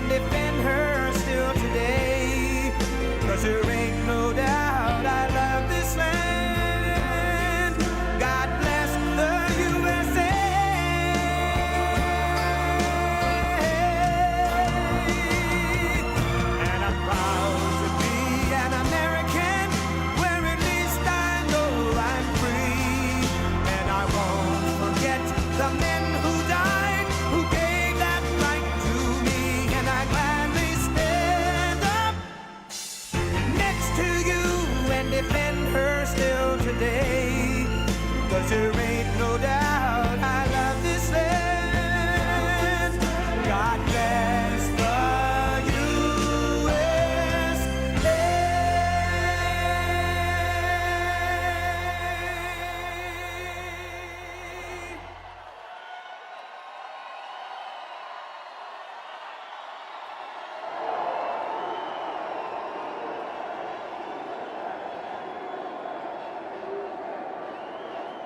and defend her still today. 'Cause there ain't no doubt I love this land. God bless the USA. And I'm proud to be an American, where at least I know I'm free. And I won't forget the men who died, who gave that right to me. And I gladly stand up next to you and defend her still today. 'Cause there ain't no doubt I love this land. God bless the USA.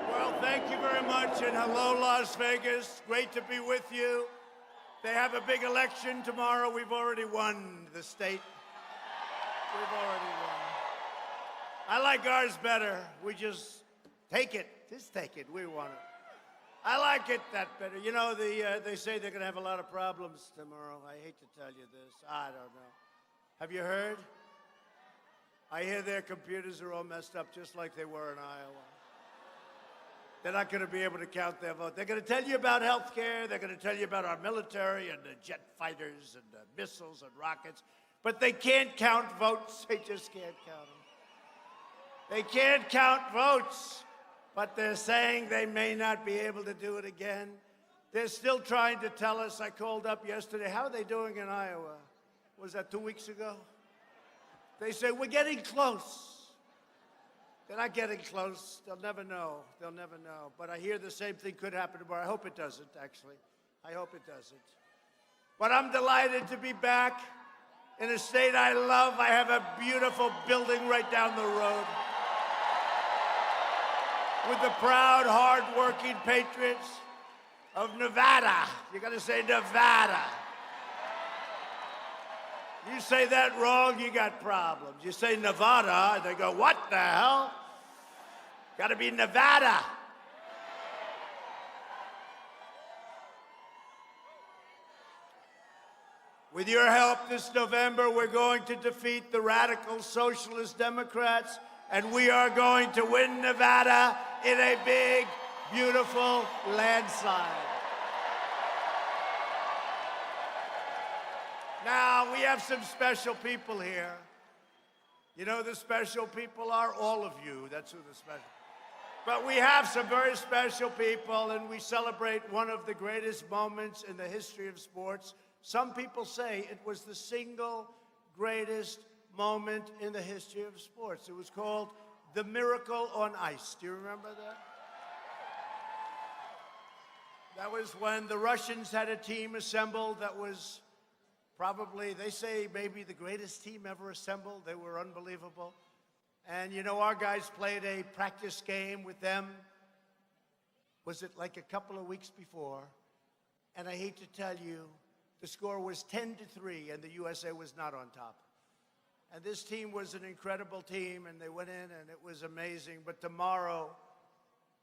Well, thank you very much, and hello, Las Vegas. Great to be with you. They have a big election tomorrow. We've already won the state. We've already won. I like ours better. We just take it. Just take it. We want it. I like it that better. You know, they say they're going to have a lot of problems tomorrow. I hate to tell you this. I don't know. Have you heard? I hear their computers are all messed up just like they were in Iowa. They're not going to be able to count their vote. They're going to tell you about health care. They're going to tell you about our military and the jet fighters and the missiles and rockets. But they can't count votes. They just can't count them. They can't count votes. But they're saying they may not be able to do it again. They're still trying to tell us. I called up yesterday. How are they doing in Iowa? Was that 2 weeks ago? They say, we're getting close. They're not getting close. They'll never know. They'll never know. But I hear the same thing could happen tomorrow. I hope it doesn't, actually. I hope it doesn't. But I'm delighted to be back in a state I love. I have a beautiful building right down the road with the proud, hard-working patriots of Nevada. You got to say Nevada. You say that wrong, you got problems. You say Nevada, they go, what the hell? Got to be Nevada. With your help this November, we're going to defeat the radical socialist Democrats, and we are going to win Nevada in a big, beautiful landslide. Now, we have some special people here. You know who the special people are? All of you. That's who the special. But we have some very special people, and we celebrate one of the greatest moments in the history of sports. Some people say it was the single greatest moment in the history of sports. It was called the Miracle on Ice. Do you remember that? That was when the Russians had a team assembled that was probably, they say, maybe the greatest team ever assembled. They were unbelievable. And, you know, our guys played a practice game with them. Was it like a couple of weeks before? And I hate to tell you, the score was 10-3, and the USA was not on top. And this team was an incredible team, and they went in, and it was amazing. But tomorrow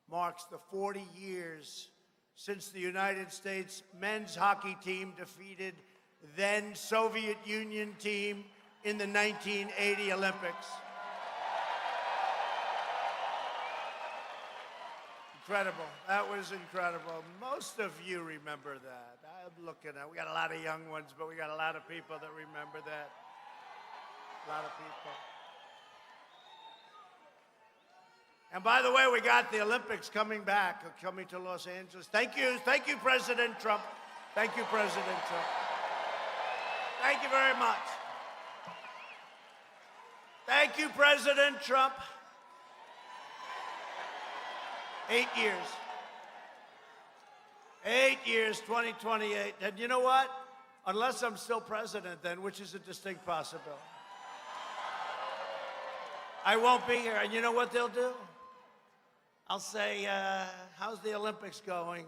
marks the 40 years since the United States men's hockey team defeated then Soviet Union team in the 1980 Olympics. Incredible. That was incredible. Most of you remember that. I'm looking at, we got a lot of young ones, but we got a lot of people that remember that. A lot of people. And by the way, we got the Olympics coming back, coming to Los Angeles. Thank you, President Trump. Thank you, President Trump. Thank you very much. Thank you, President Trump. 8 years. 8 years, 2028. And you know what? Unless I'm still president then, which is a distinct possibility, I won't be here. And you know what they'll do? I'll say, how's the Olympics going?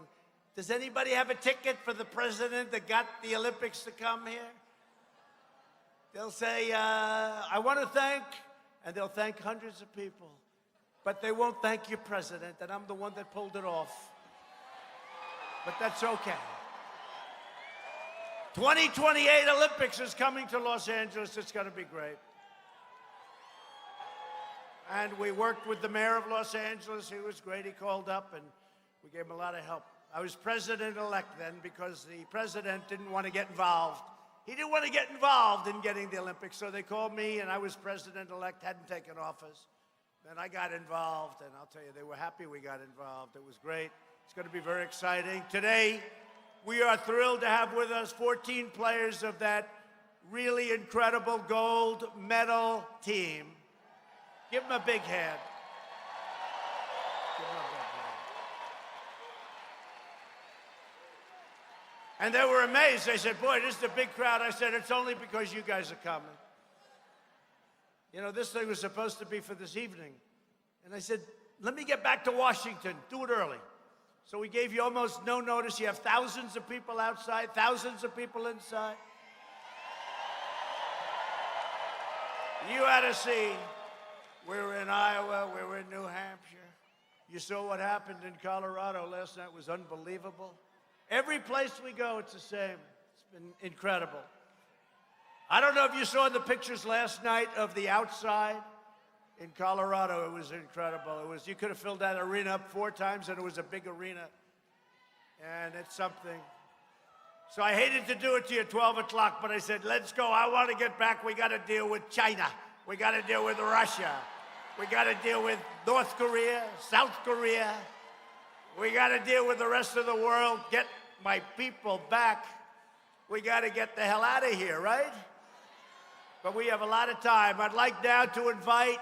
Does anybody have a ticket for the president that got the Olympics to come here? They'll say, I want to thank, and they'll thank hundreds of people. But they won't thank your president, and I'm the one that pulled it off. But that's okay. 2028 Olympics is coming to Los Angeles. It's going to be great. And we worked with the mayor of Los Angeles. He was great. He called up, and we gave him a lot of help. I was president-elect then because the president didn't want to get involved. He didn't want to get involved in getting the Olympics, so they called me, and I was president-elect, hadn't taken office. Then I got involved, and I'll tell you, they were happy we got involved. It was great. It's going to be very exciting. Today, we are thrilled to have with us 14 players of that really incredible gold medal team. Give them a big hand. Give them a big hand. And they were amazed. They said, boy, this is a big crowd. I said, it's only because you guys are coming. You know, this thing was supposed to be for this evening. And I said, let me get back to Washington. Do it early. So we gave you almost no notice. You have thousands of people outside, thousands of people inside. You had to see. We were in Iowa. We were in New Hampshire. You saw what happened in Colorado last night. It was unbelievable. Every place we go, it's the same. It's been incredible. I don't know if you saw the pictures last night of the outside in Colorado. It was incredible. You could have filled that arena up 4 times, and it was a big arena. And it's something. So I hated to do it to you at 12 o'clock, but I said, let's go. I want to get back. We got to deal with China. We got to deal with Russia. We got to deal with North Korea, South Korea. We got to deal with the rest of the world. Get my people back. We got to get the hell out of here, right? But we have a lot of time. I'd like now to invite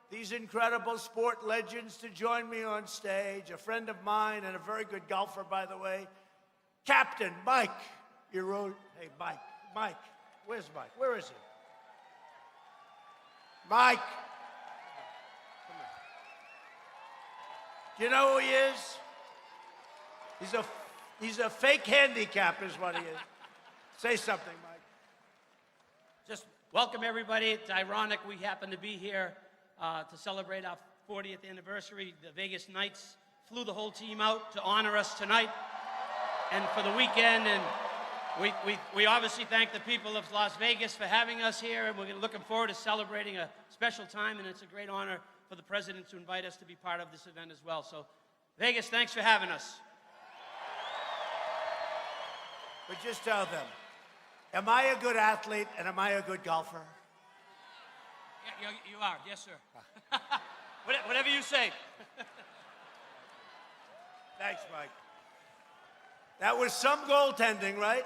these incredible sport legends to join me on stage. A friend of mine and a very good golfer, by the way, Captain Mike. Hey, Mike. Mike. Where's Mike? Where is he? Mike. Come here. Do you know who he is? He's a fake handicap is what he is. Say something, Mike. Just welcome everybody. It's ironic we happen to be here to celebrate our 40th anniversary. The Vegas Knights flew the whole team out to honor us tonight and for the weekend. And we obviously thank the people of Las Vegas for having us here. And we're looking forward to celebrating a special time. And it's a great honor for the president to invite us to be part of this event as well. So Vegas, thanks for having us. But just tell them, am I a good athlete and am I a good golfer? Yeah, you are, yes, sir. Whatever you say. Thanks, Mike. That was some goaltending, right?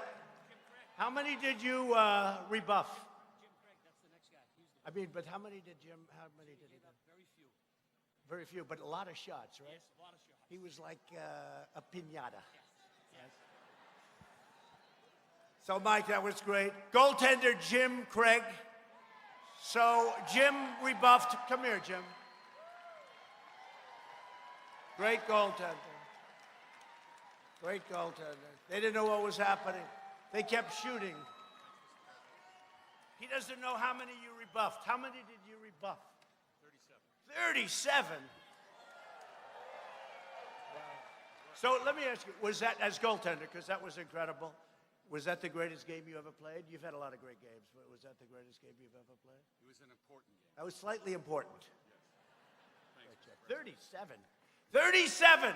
How many did you rebuff? Jim Craig, that's the next guy. I mean, but how many did he do? Very few. Very few, but a lot of shots, right? Yes, a lot of shots. He was like a piñata. Yes. So, Mike, that was great. Goaltender Jim Craig. So, Jim rebuffed. Come here, Jim. Great goaltender. Great goaltender. They didn't know what was happening. They kept shooting. He doesn't know how many you rebuffed. How many did you rebuff? 37. 37? Wow. So let me ask you, was that as goaltender, because that was incredible, was that the greatest game you ever played? You've had a lot of great games, but was that the greatest game you've ever played? It was an important game. That was slightly important. Yes. Thanks. 37. 37!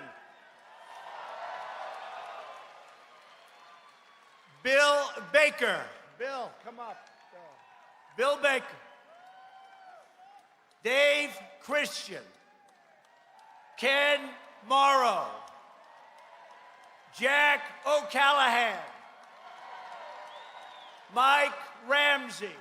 Bill Baker. Bill, come up. Bill Baker. Dave Christian. Ken Morrow. Jack O'Callahan. Mike Ramsey.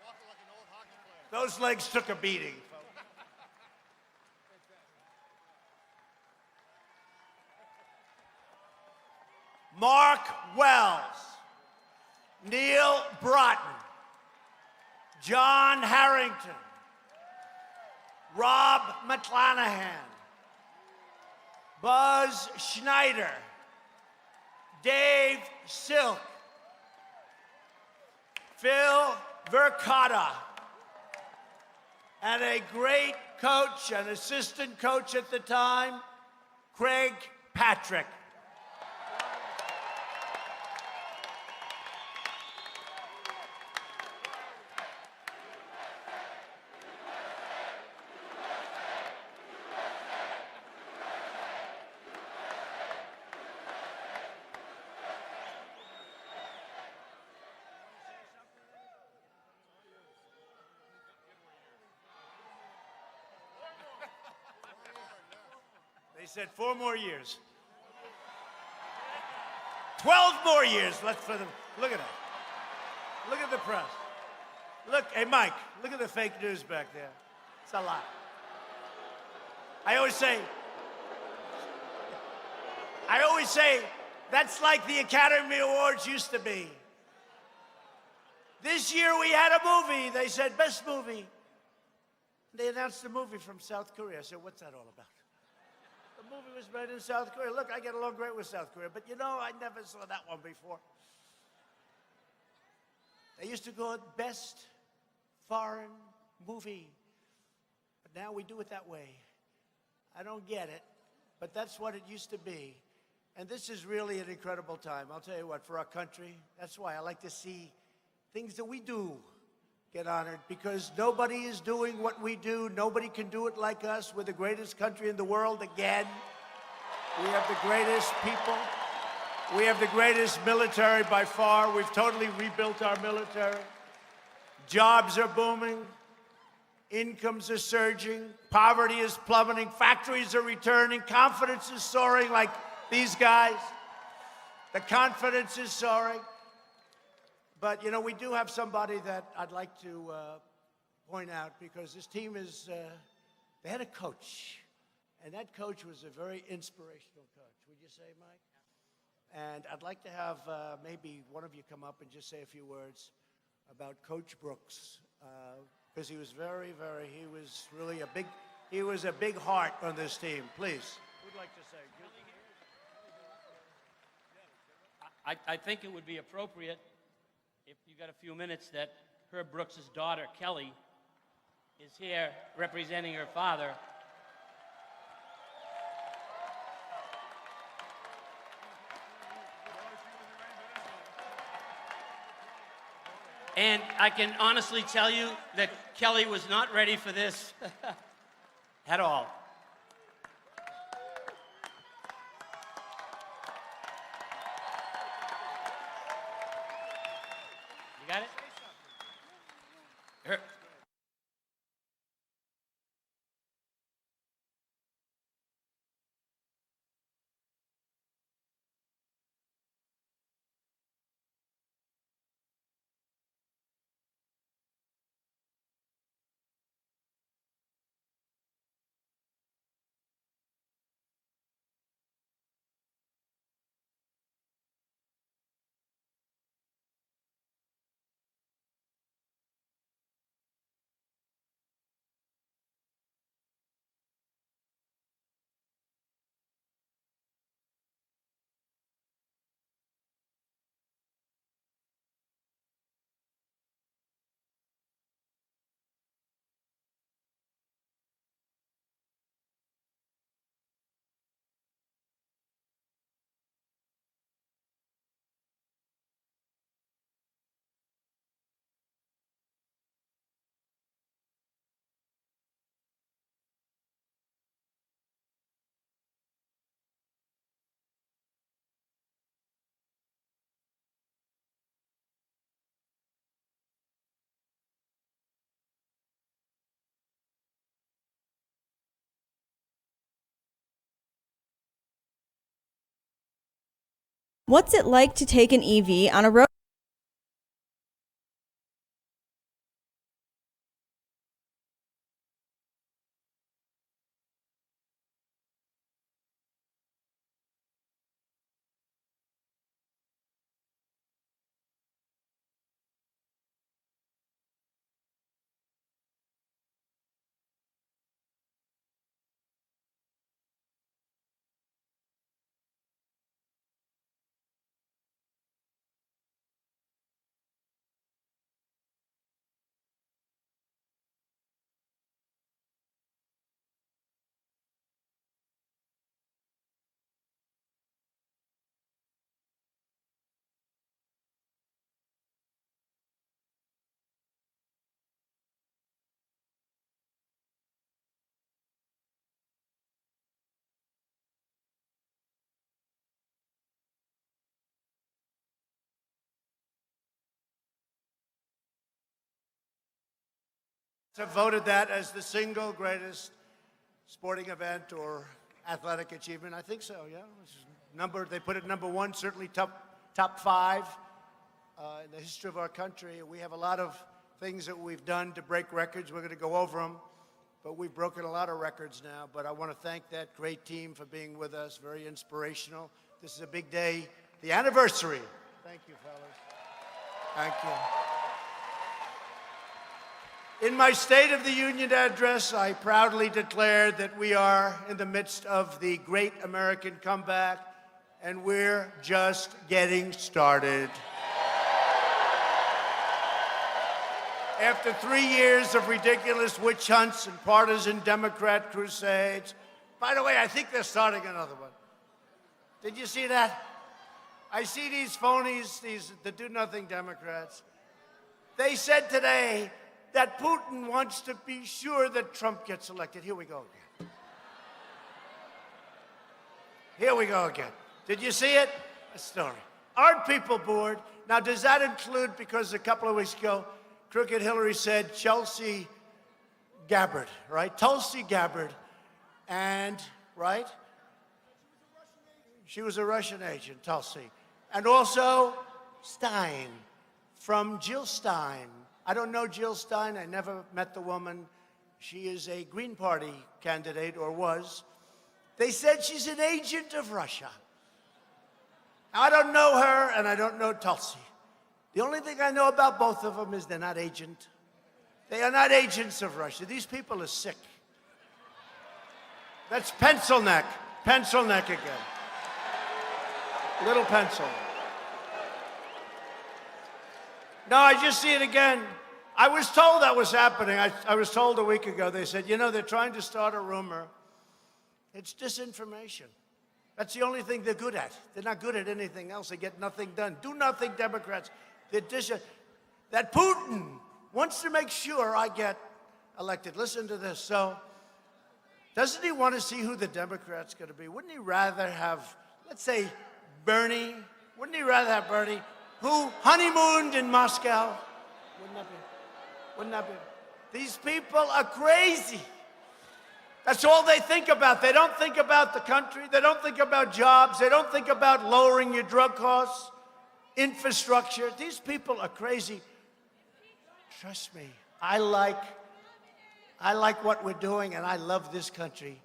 Walking like an old hockey player. Those legs took a beating. Mark Wells, Neil Broughton, John Harrington, Rob McClanahan, Buzz Schneider, Dave Silk, Phil Vercotta, and a great coach and assistant coach at the time, Craig Patrick. They said 4 more years. 12 more years left for them. Look at that. Look at the press. Look, hey, Mike, look at the fake news back there. It's a lot. I always say, that's like the Academy Awards used to be. This year we had a movie. They said, best movie. They announced a movie from South Korea. I said, what's that all about? The movie was made in South Korea. Look, I get along great with South Korea, but you know, I never saw that one before. They used to go best foreign movie, but now we do it that way. I don't get it, but that's what it used to be. And this is really an incredible time. I'll tell you what, for our country, that's why I like to see things that we do get honored, because nobody is doing what we do. Nobody can do it like us. We're the greatest country in the world again. We have the greatest people. We have the greatest military by far. We've totally rebuilt our military. Jobs are booming. Incomes are surging. Poverty is plummeting. Factories are returning. Confidence is soaring like these guys. The confidence is soaring. But, you know, we do have somebody that I'd like to point out, because this team is, they had a coach. And that coach was a very inspirational coach. Would you say, Mike? And I'd like to have maybe one of you come up and just say a few words about Coach Brooks. Because he was he was really a big heart on this team. Please. Who'd like to say? I think it would be appropriate, if you got a few minutes, that Herb Brooks' daughter, Kelly, is here representing her father. And I can honestly tell you that Kelly was not ready for this at all. You got it? Her- What's it like to take an EV on a road? have voted that as the single greatest sporting event or athletic achievement. I think so, yeah. They put it number one, certainly top five in the history of our country. We have a lot of things that we've done to break records. We're going to go over them, but we've broken a lot of records now. But I want to thank that great team for being with us, very inspirational. This is a big day, the anniversary. Thank you, fellas. Thank you. In my State of the Union address, I proudly declared that we are in the midst of the great American comeback, and we're just getting started. After 3 years of ridiculous witch hunts and partisan Democrat crusades, by the way, I think they're starting another one. Did you see that? I see these phonies, the do-nothing Democrats. They said today that Putin wants to be sure that Trump gets elected. Here we go again. Here we go again. Did you see it? A story. Aren't people bored? Now, does that include, because a couple of weeks ago, Crooked Hillary said Chelsea Gabbard, right? Tulsi Gabbard, and, right? She was a Russian agent, Tulsi. And also Stein, from Jill Stein. I don't know Jill Stein. I never met the woman. She is a Green Party candidate, or was. They said she's an agent of Russia. Now, I don't know her, and I don't know Tulsi. The only thing I know about both of them is they're not agent. They are not agents of Russia. These people are sick. That's pencil neck. Pencil neck again. Little pencil. No, I just see it again. I was told that was happening. I was told a week ago. They said, you know, they're trying to start a rumor. It's disinformation. That's the only thing they're good at. They're not good at anything else. They get nothing done. Do nothing, Democrats. That Putin wants to make sure I get elected. Listen to this. So, doesn't he want to see who the Democrat's going to be? Wouldn't he rather have, let's say, Bernie? Wouldn't he rather have Bernie, who honeymooned in Moscow? Wouldn't that be? These people are crazy. That's all they think about. They don't think about the country. They don't think about jobs. They don't think about lowering your drug costs, infrastructure. These people are crazy. Trust me, I like what we're doing, and I love this country.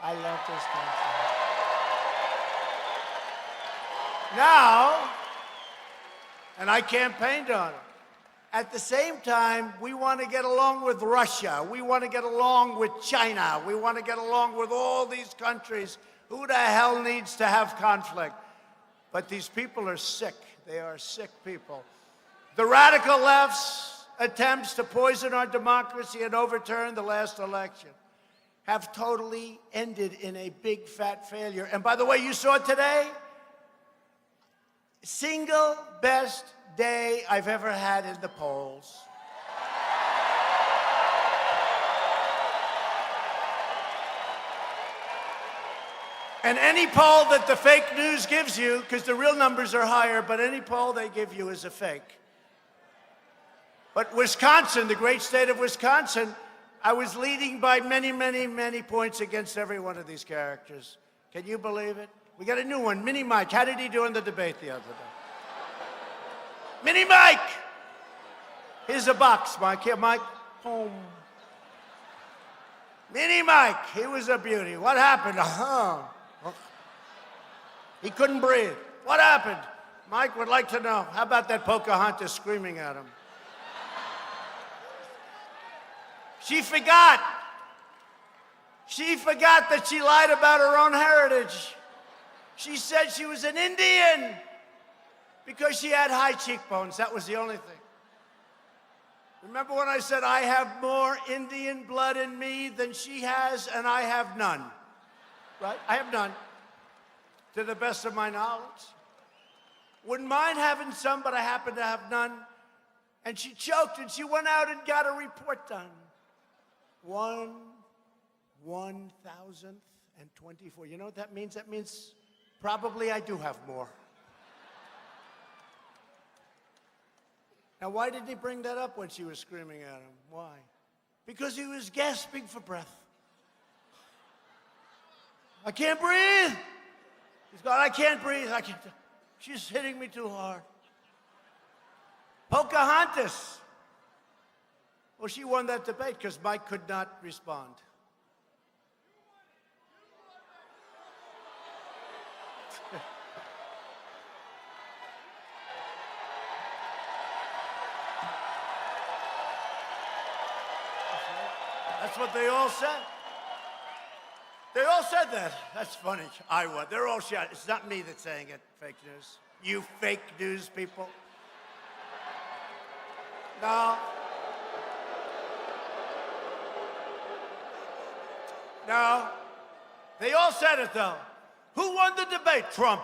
I love this country. Now, and I campaigned on it. At the same time, we want to get along with Russia. We want to get along with China. We want to get along with all these countries. Who the hell needs to have conflict? But these people are sick. They are sick people. The radical left's attempts to poison our democracy and overturn the last election have totally ended in a big fat failure. And by the way, you saw it today? Single best day I've ever had in the polls. And any poll that the fake news gives you, because the real numbers are higher, but any poll they give you is a fake. But Wisconsin, the great state of Wisconsin, I was leading by many, many, many points against every one of these characters. Can you believe it? We got a new one, Mini Mike. How did he do in the debate the other day? Mini Mike! Here's a box, Mike. Here, Mike. Home. Mini Mike, he was a beauty. What happened? He couldn't breathe. What happened? Mike would like to know. How about that Pocahontas screaming at him? She forgot. She forgot that she lied about her own heritage. She said she was an Indian because she had high cheekbones. That was the only thing. Remember when I said I have more Indian blood in me than she has, and I have none? Right? I have none, to the best of my knowledge. Wouldn't mind having some, but I happen to have none. And she choked, and she went out and got a report done. 1,024. You know what that means? That means probably I do have more. Now, why didn't he bring that up when she was screaming at him? Why? because he was gasping for breath. I can't breathe. He's going, I can't breathe. I can't. She's hitting me too hard. Pocahontas. Well, she won that debate because Mike could not respond. That's what they all said. They all said that. That's funny. I would. They're all shot. It's not me that's saying it, fake news. You fake news people. No. No. They all said it, though. Who won the debate? Trump.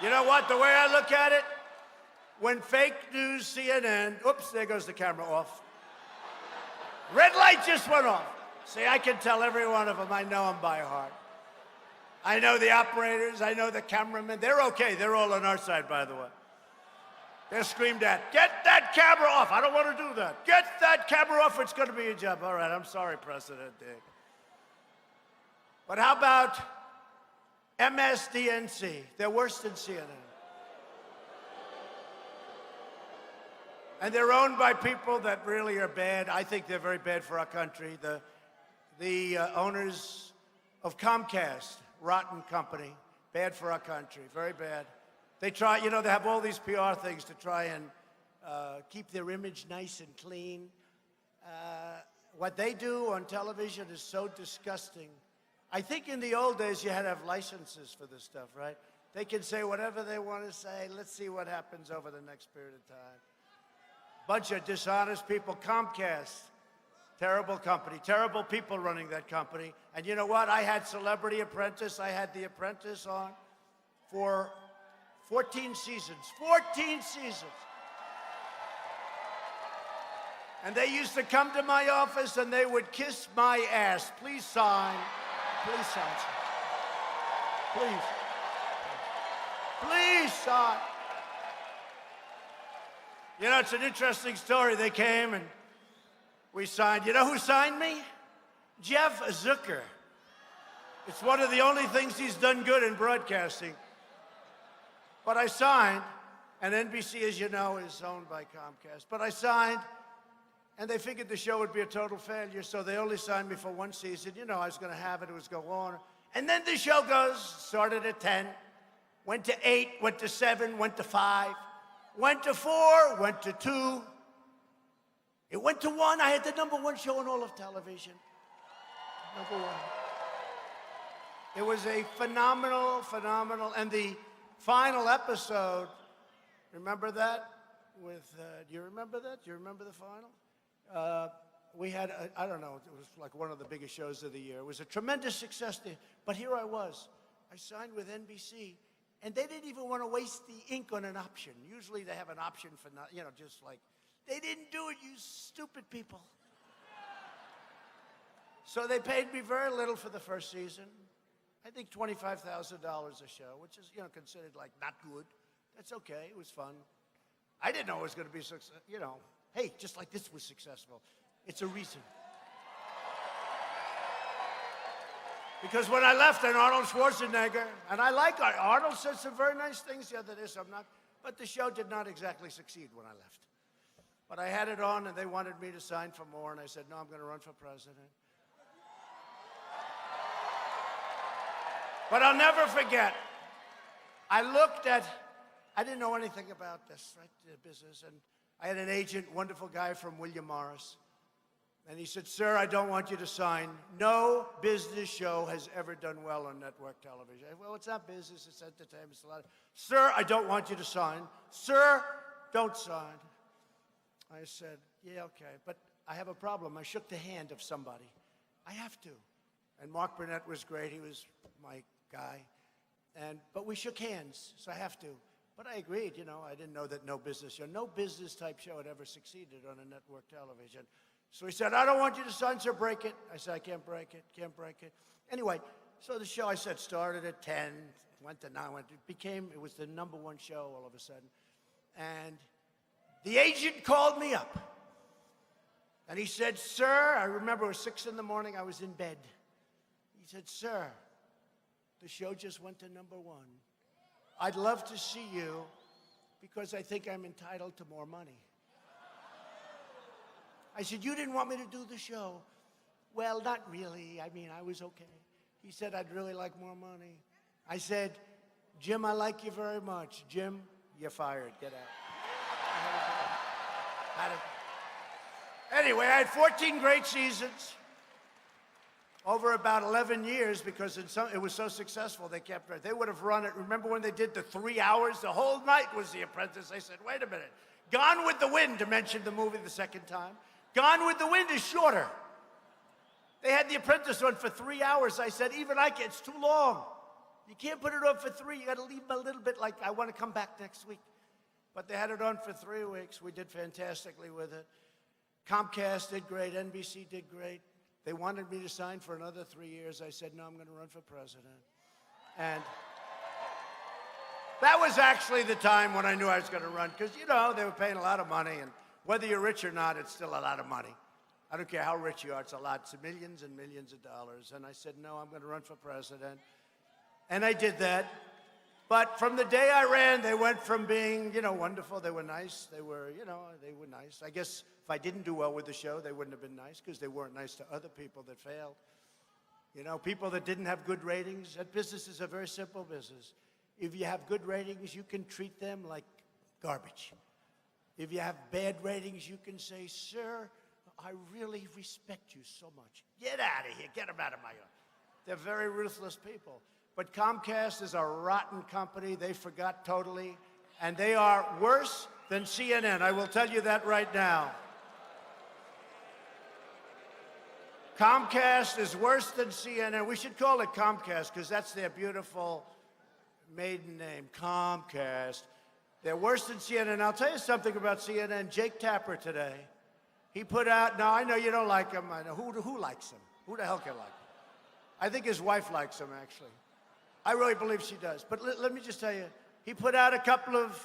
You know what? The way I look at it, when fake news CNN, oops, there goes the camera off. Red light just went off. See, I can tell every one of them. I know them by heart. I know the operators. I know the cameramen. They're okay. They're all on our side, by the way. They're screamed at, get that camera off. I don't want to do that. Get that camera off. It's going to be a job. All right, I'm sorry, President Dick. But how about MSDNC? They're worse than CNN. And they're owned by people that really are bad. I think they're very bad for our country. The owners of Comcast, rotten company, bad for our country, very bad. They try, you know, they have all these PR things to try and keep their image nice and clean. What they do on television is so disgusting. I think in the old days you had to have licenses for this stuff, right? They can say whatever they want to say. Let's see what happens over the next period of time. Bunch of dishonest people. Comcast, terrible company, terrible people running that company. And you know what? I had Celebrity Apprentice. I had The Apprentice on for 14 seasons. 14 seasons. And they used to come to my office and they would kiss my ass. Please sign. Please sign. Please. Please sign. You know, it's an interesting story. They came and we signed. You know who signed me? Jeff Zucker. It's one of the only things he's done good in broadcasting. But I signed, and NBC, as you know, is owned by Comcast. But I signed, and they figured the show would be a total failure, so they only signed me for one season. You know, I was going to have it. It was going to go on. And then the show started at 10, went to 8, went to 7, went to 5. Went to 4, went to 2. It went to 1. I had the #1 show on all of television. #1. It was a phenomenal, and the final episode, remember that? Do you remember that? Do you remember the final? We had, I don't know, it was like one of the biggest shows of the year. It was a tremendous success there. But here I was. I signed with NBC. And they didn't even want to waste the ink on an option. Usually they have an option for, not, you know, just like, they didn't do it, you stupid people. So they paid me very little for the first season. I think $25,000 a show, which is, you know, considered like not good. That's okay, it was fun. I didn't know it was going to be successful, you know. Hey, just like this was successful. It's a reason. Because when I left, and Arnold Schwarzenegger, and I like Arnold said some very nice things the other day, so I'm not, but the show did not exactly succeed when I left. But I had it on, and they wanted me to sign for more, and I said, no, I'm going to run for president. But I'll never forget, I didn't know anything about this, right, the business, and I had an agent, wonderful guy from William Morris. And he said, sir, I don't want you to sign. No business show has ever done well on network television. Well, it's not business, it's entertainment, it's a lot of, sir, I don't want you to sign. Sir, don't sign. I said, yeah, okay, but I have a problem. I shook the hand of somebody. I have to. And Mark Burnett was great, he was my guy. But we shook hands, so I have to. But I agreed, you know, I didn't know that no business type show had ever succeeded on a network television. So he said, I don't want you to sign, sir, break it. I said, I can't break it, can't break it. Anyway, so the show, I said, started at 10, went to 9, it was the #1 show all of a sudden. And the agent called me up. And he said, sir, I remember it was 6 in the morning, I was in bed. He said, sir, the show just went to #1. I'd love to see you because I think I'm entitled to more money. I said, you didn't want me to do the show. Well, not really. I mean, I was okay. He said, I'd really like more money. I said, Jim, I like you very much. Jim, you're fired. Get out. Anyway, I had 14 great seasons over about 11 years because it was so successful. They would have run it. Remember when they did the 3 hours? The whole night was The Apprentice. I said, wait a minute. Gone with the Wind, to mention the movie the second time. Gone with the Wind is shorter. They had The Apprentice on for 3 hours. I said, even it's too long. You can't put it on for 3. You got to leave them a little bit like, I want to come back next week. But they had it on for 3 weeks. We did fantastically with it. Comcast did great. NBC did great. They wanted me to sign for another 3 years. I said, no, I'm going to run for president. And that was actually the time when I knew I was going to run because, you know, they were paying a lot of money. And whether you're rich or not, it's still a lot of money. I don't care how rich you are. It's a lot. It's millions and millions of dollars. And I said, no, I'm going to run for president. And I did that. But from the day I ran, they went from being, you know, wonderful. They were nice. They were, you know, they were nice. I guess if I didn't do well with the show, they wouldn't have been nice because they weren't nice to other people that failed. You know, people that didn't have good ratings. That business is a very simple business. If you have good ratings, you can treat them like garbage. If you have bad ratings, you can say, sir, I really respect you so much. Get out of here. Get them out of my yard. They're very ruthless people. But Comcast is a rotten company. They forgot totally. And they are worse than CNN. I will tell you that right now. Comcast is worse than CNN. We should call it Comcast because that's their beautiful maiden name, Comcast. They're worse than CNN. I'll tell you something about CNN. Jake Tapper today, he put out, now I know you don't like him. I know. Who likes him? Who the hell can like him? I think his wife likes him, actually. I really believe she does. But let me just tell you, he put out a couple of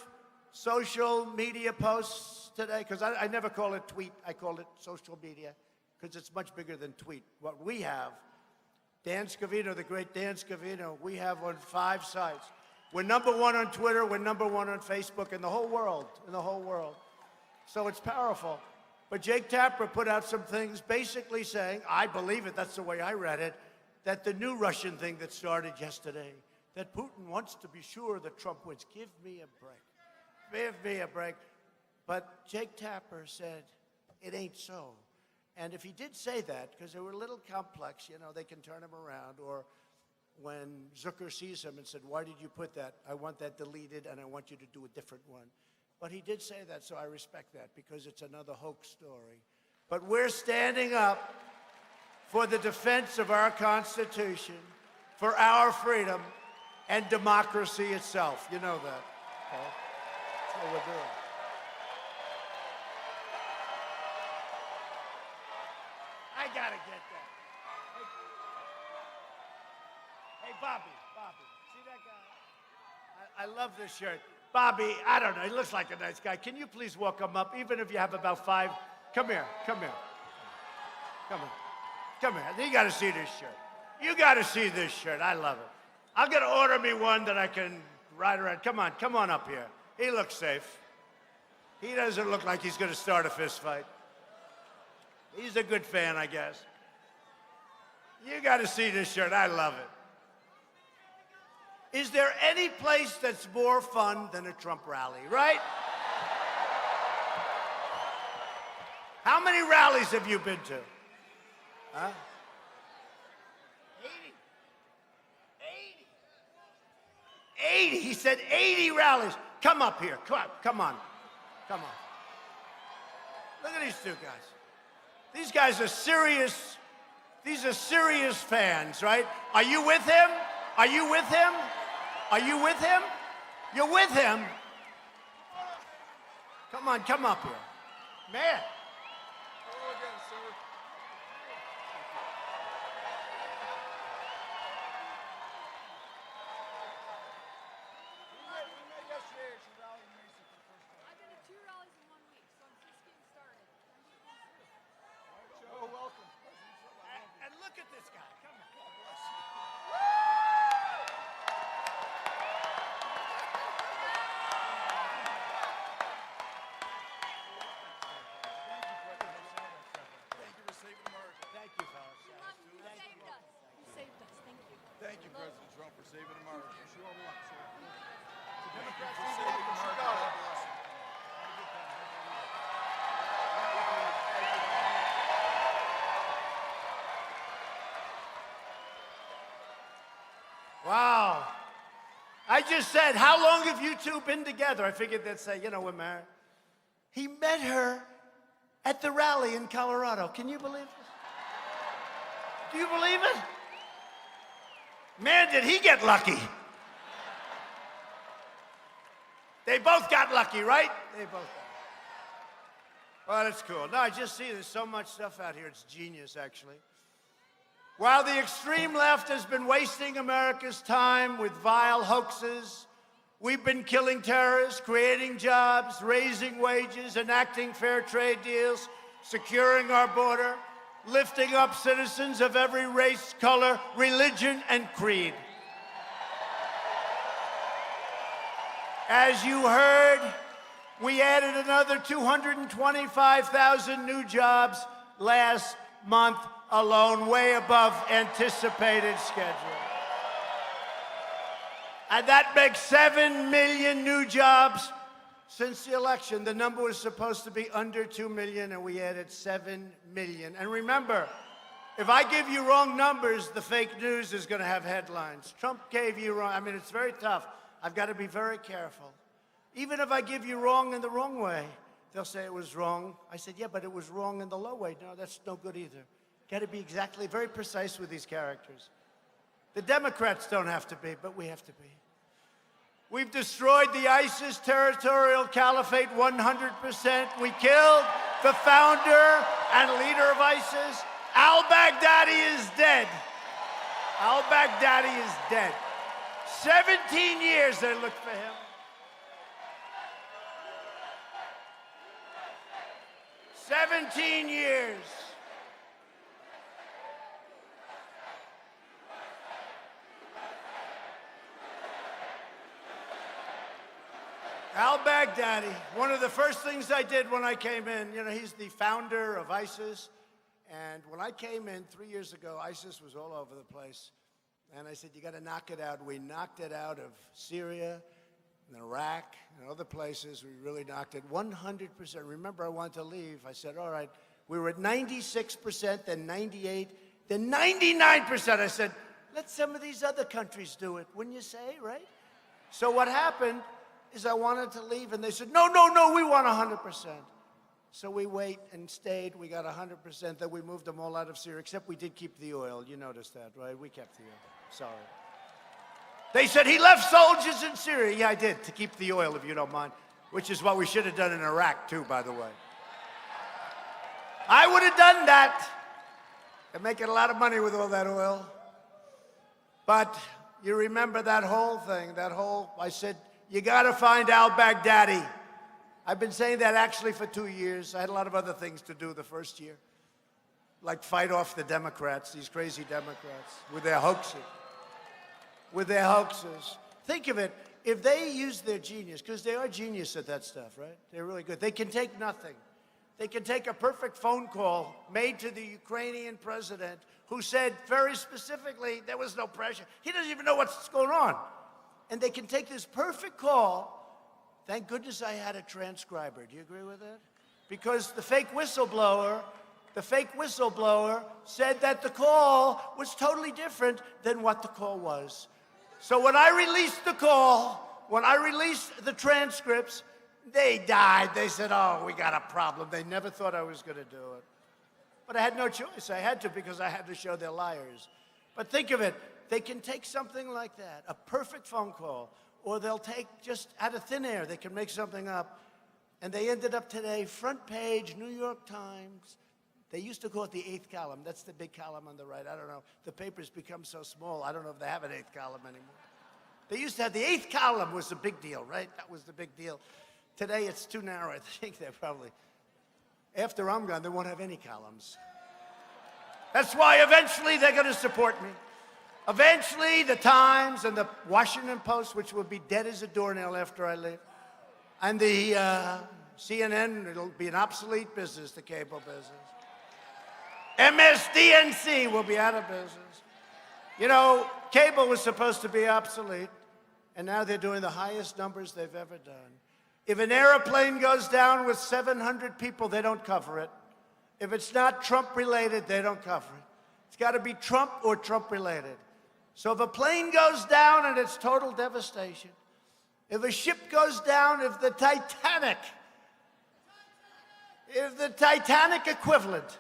social media posts today, because I never call it tweet, I call it social media, because it's much bigger than tweet. What we have, Dan Scavino, the great Dan Scavino, we have on 5 sites. We're #1 on Twitter, we're #1 on Facebook, in the whole world, So it's powerful. But Jake Tapper put out some things basically saying, I believe it, that's the way I read it, that the new Russian thing that started yesterday, that Putin wants to be sure that Trump wins. Give me a break. Give me a break. But Jake Tapper said, it ain't so. And if he did say that, because they were a little complex, you know, they can turn him around, or when Zucker sees him and said, why did you put that? I want that deleted, and I want you to do a different one. But he did say that, so I respect that, because it's another hoax story. But we're standing up for the defense of our Constitution, for our freedom, and democracy itself. You know that. Okay? That's what we're doing. I gotta get that. Hey, Bobby, see that guy? I love this shirt. Bobby, I don't know, he looks like a nice guy. Can you please walk him up, even if you have about 5? Come here. Come here. You gotta see this shirt. You gotta see this shirt. I love it. I'm gonna order me one that I can ride around. Come on up here. He looks safe. He doesn't look like he's gonna start a fist fight. He's a good fan, I guess. You gotta see this shirt. I love it. Is there any place that's more fun than a Trump rally, right? How many rallies have you been to? Huh? 80. He said 80 rallies. Come up here. Come on. Look at these 2 guys. These guys are serious. These are serious fans, right? Are you with him? Are you with him? Are you with him? You're with him. Come on, come up here. Man. Hello again, sir. We met yesterday at your rally in Mesa for the first time. Thank you, President Trump, for saving America. Democrats for saving America. God bless you. Wow. I just said, how long have you two been together? I figured they'd say, you know, we're married. He met her at the rally in Colorado. Can you believe this? Do you believe it? Man, did he get lucky. They both got lucky, right? They both got lucky. Well, that's cool. No, I just see there's so much stuff out here. It's genius, actually. While the extreme left has been wasting America's time with vile hoaxes, we've been killing terrorists, creating jobs, raising wages, enacting fair trade deals, securing our border, lifting up citizens of every race, color, religion, and creed. As you heard, we added another 225,000 new jobs last month alone, way above anticipated schedule. And that makes 7 million new jobs since the election. The number was supposed to be under 2 million, and we added 7 million. And remember, if I give you wrong numbers, the fake news is going to have headlines. Trump gave you wrong. I mean, it's very tough. I've got to be very careful. Even if I give you wrong in the wrong way, they'll say it was wrong. I said, yeah, but it was wrong in the low way. No, that's no good either. Got to be exactly, very precise with these characters. The Democrats don't have to be, but we have to be. We've destroyed the ISIS territorial caliphate 100%. We killed the founder and leader of ISIS. Al-Baghdadi is dead. Al-Baghdadi is dead. 17 years they looked for him. 17 years. Al-Baghdadi, one of the first things I did when I came in, you know, he's the founder of ISIS. And when I came in 3 years ago, ISIS was all over the place. And I said, you got to knock it out. We knocked it out of Syria and Iraq and other places. We really knocked it 100%. Remember, I wanted to leave. I said, all right, we were at 96%, then 98%, then 99%. I said, let some of these other countries do it, wouldn't you say, right? So what happened is I wanted to leave, and they said, no, no, no, we want 100%. So we wait and stayed. We got 100%. Then we moved them all out of Syria, except we did keep the oil. You noticed that, right? We kept the oil. Sorry. They said, he left soldiers in Syria. Yeah, I did, to keep the oil, if you don't mind, which is what we should have done in Iraq, too, by the way. I would have done that. They're making a lot of money with all that oil. But you remember that whole thing, I said, you got to find al-Baghdadi. I've been saying that actually for 2 years. I had a lot of other things to do the first year, like fight off the Democrats, these crazy Democrats, with their hoaxes. Think of it, if they use their genius, because they are genius at that stuff, right? They're really good. They can take nothing. They can take a perfect phone call made to the Ukrainian president who said very specifically there was no pressure. He doesn't even know what's going on. And they can take this perfect call. Thank goodness I had a transcriber. Do you agree with that? Because the fake whistleblower said that the call was totally different than what the call was. So when I released the call, when I released the transcripts, they died. They said, oh, we got a problem. They never thought I was going to do it. But I had no choice. I had to, because I had to show they're liars. But think of it. They can take something like that, a perfect phone call, or they'll take just out of thin air, they can make something up. And they ended up today, front page, New York Times. They used to call it the 8th column. That's the big column on the right. I don't know. The paper's become so small, I don't know if they have an 8th column anymore. They used to have the 8th column was a big deal, right? That was the big deal. Today, it's too narrow. I think they're probably, after I'm gone, they won't have any columns. That's why eventually they're going to support me. Eventually, the Times and the Washington Post, which will be dead as a doornail after I leave, and the CNN, it'll be an obsolete business, the cable business. MSDNC will be out of business. You know, cable was supposed to be obsolete, and now they're doing the highest numbers they've ever done. If an airplane goes down with 700 people, they don't cover it. If it's not Trump-related, they don't cover it. It's got to be Trump or Trump-related. So if a plane goes down and it's total devastation, if a ship goes down, if the Titanic equivalent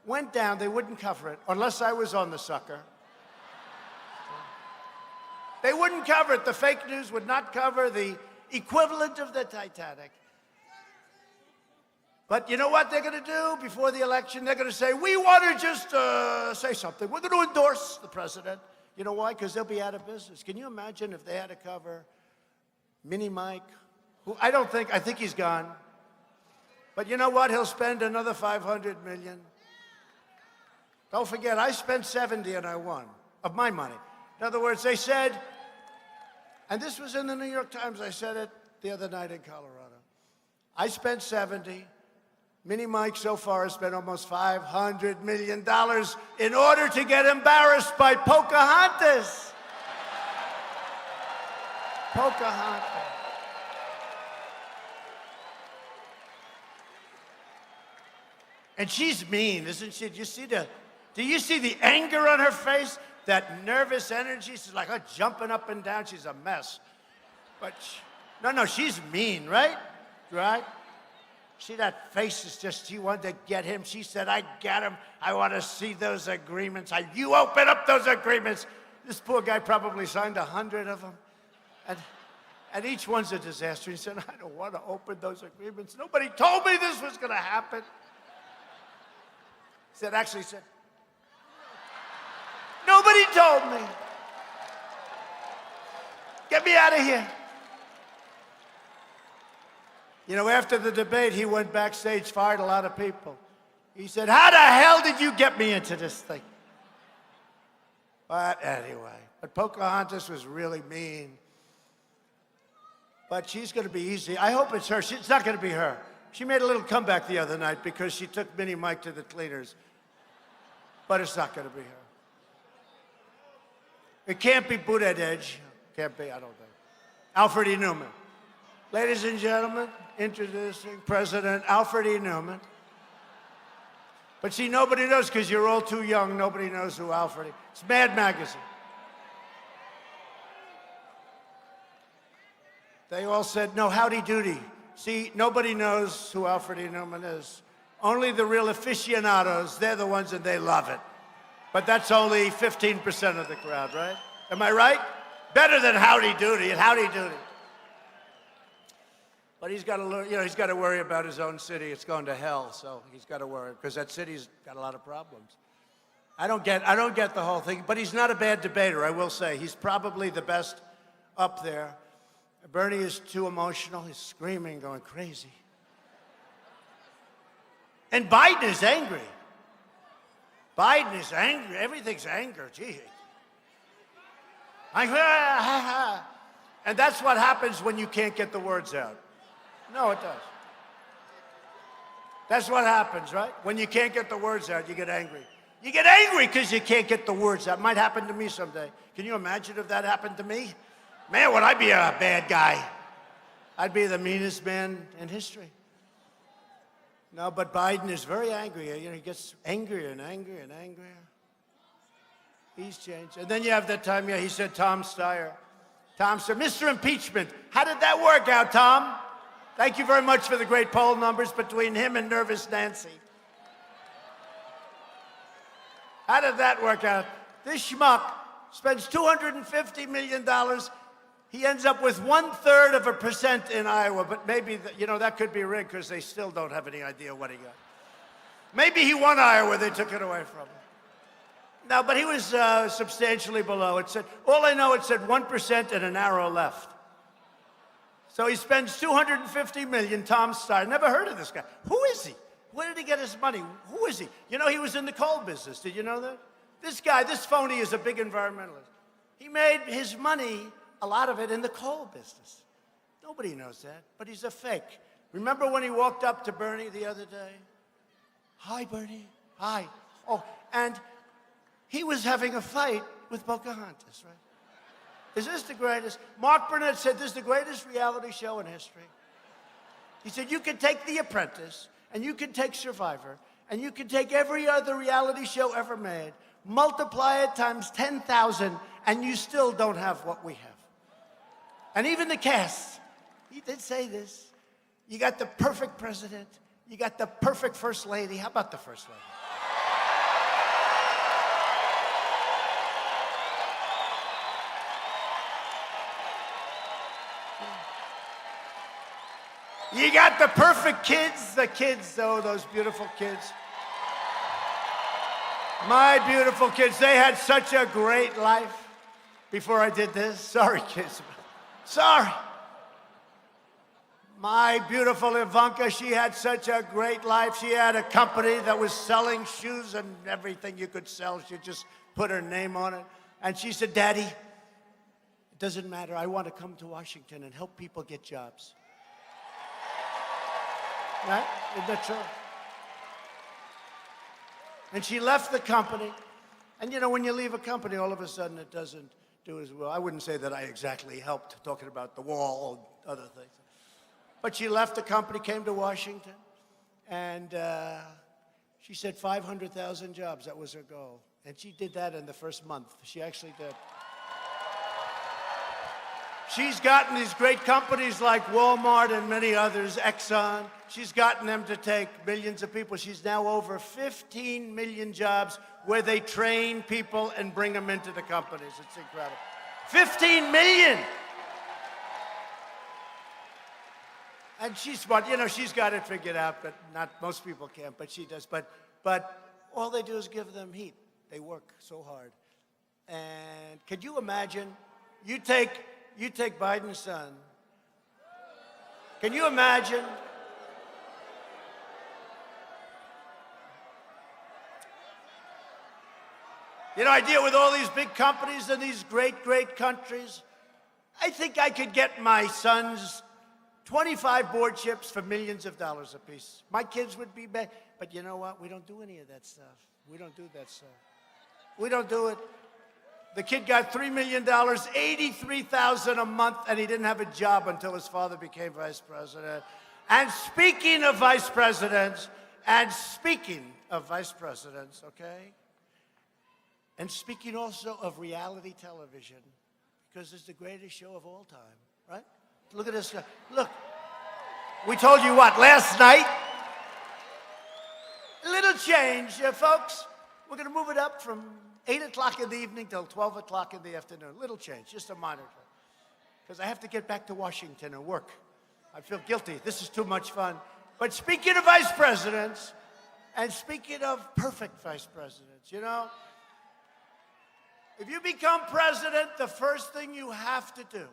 went down, they wouldn't cover it, unless I was on the sucker. They wouldn't cover it. The fake news would not cover the equivalent of the Titanic. But you know what they're going to do before the election? They're going to say, we want to just say something. We're going to endorse the president. You know why? Because they'll be out of business. Can you imagine if they had to cover Mini Mike? Who I think he's gone. But you know what? He'll spend another $500 million. Don't forget, I spent 70 and I won, of my money. In other words, they said, and this was in the New York Times, I said it the other night in Colorado. I spent 70. Mini Mike so far has spent almost $500 million in order to get embarrassed by Pocahontas. Pocahontas. And she's mean, isn't she? Do you see the anger on her face? That nervous energy? She's like, oh, jumping up and down. She's a mess. But, no, she's mean, right? Right? See, that face is just, she wanted to get him. She said, I got him. I want to see those agreements. You open up those agreements. This poor guy probably signed 100 of them. And each one's a disaster. He said, I don't want to open those agreements. Nobody told me this was going to happen. He said, nobody told me. Get me out of here. You know, after the debate, he went backstage, fired a lot of people. He said, how the hell did you get me into this thing? But anyway, Pocahontas was really mean. But she's going to be easy. I hope it's her. It's not going to be her. She made a little comeback the other night because she took Mini Mike to the cleaners. But it's not going to be her. It can't be Buttigieg. Can't be, I don't think. Alfred E. Newman. Ladies and gentlemen, introducing President Alfred E. Newman. But see, nobody knows because you're all too young. Nobody knows who Alfred is. It's Mad Magazine. They all said, no, howdy doody. See, nobody knows who Alfred E. Newman is. Only the real aficionados, they're the ones and they love it. But that's only 15% of the crowd, right? Am I right? Better than howdy doody and howdy doody. But he's got to learn, he's got to worry about his own city. It's going to hell, so he's got to worry because that city's got a lot of problems. I don't get the whole thing, but he's not a bad debater, I will say. He's probably the best up there. Bernie is too emotional. He's screaming, going crazy. And Biden is angry. Biden is angry. Everything's anger. Gee. And that's what happens when you can't get the words out. No, it does. That's what happens, right? When you can't get the words out, you get angry. You get angry because you can't get the words out. It might happen to me someday. Can you imagine if that happened to me? Man, would I be a bad guy? I'd be the meanest man in history. No, but Biden is very angry. He gets angrier and angrier and angrier. He's changed. And then you have that time, he said Tom Steyer. Tom said, Mr. Impeachment, how did that work out, Tom? Thank you very much for the great poll numbers between him and Nervous Nancy. How did that work out? This schmuck spends $250 million. He ends up with 1/3% in Iowa, but maybe, that could be rigged because they still don't have any idea what he got. Maybe he won Iowa, they took it away from him. No, but he was substantially below. It said, all I know, it said 1% and an arrow left. So he spends $250 million, Tom Steyer. Never heard of this guy. Who is he? Where did he get his money? Who is he? He was in the coal business. Did you know that? This guy, this phony is a big environmentalist. He made his money, a lot of it, in the coal business. Nobody knows that, but he's a fake. Remember when he walked up to Bernie the other day? Hi, Bernie. Hi. Oh, and he was having a fight with Pocahontas, right? Is this the greatest? Mark Burnett said this is the greatest reality show in history. He said you can take The Apprentice, and you can take Survivor, and you can take every other reality show ever made, multiply it times 10,000, and you still don't have what we have. And even the cast, he did say this. You got the perfect president. You got the perfect first lady. How about the first lady? You got the perfect kids. The kids, though, those beautiful kids. My beautiful kids, they had such a great life before I did this. Sorry, kids. Sorry. My beautiful Ivanka, she had such a great life. She had a company that was selling shoes and everything you could sell. She just put her name on it. And she said, Daddy, it doesn't matter. I want to come to Washington and help people get jobs. Right? Isn't that true? And she left the company. And you know, when you leave a company, all of a sudden it doesn't do as well. I wouldn't say that I exactly helped talking about the wall or other things. But she left the company, came to Washington, and she said 500,000 jobs, that was her goal. And she did that in the first month. She actually did. She's gotten these great companies like Walmart and many others, Exxon. She's gotten them to take millions of people. She's now over 15 million jobs where they train people and bring them into the companies. It's incredible. 15 million! And she's smart. You know, she's got it figured out, but not most people can, but she does. But all they do is give them heat. They work so hard. And could you imagine, you take Biden's son. Can you imagine? You know, I deal with all these big companies and these great, great countries. I think I could get my sons 25 board ships for millions of dollars apiece. My kids would be bad. But you know what? We don't do any of that stuff. We don't do that stuff. We don't do it. The kid got $3 million, $83,000 a month, and he didn't have a job until his father became vice president. And speaking of vice presidents, okay? And speaking also of reality television, because it's the greatest show of all time, right? Look at this guy. Look, we told you what, last night? A little change, folks. We're going to move it up from 8 o'clock in the evening till 12 o'clock in the afternoon. Little change, just a minor change. Because I have to get back to Washington and work. I feel guilty. This is too much fun. But speaking of vice presidents, and speaking of perfect vice presidents, you know, if you become president, the first thing you have to do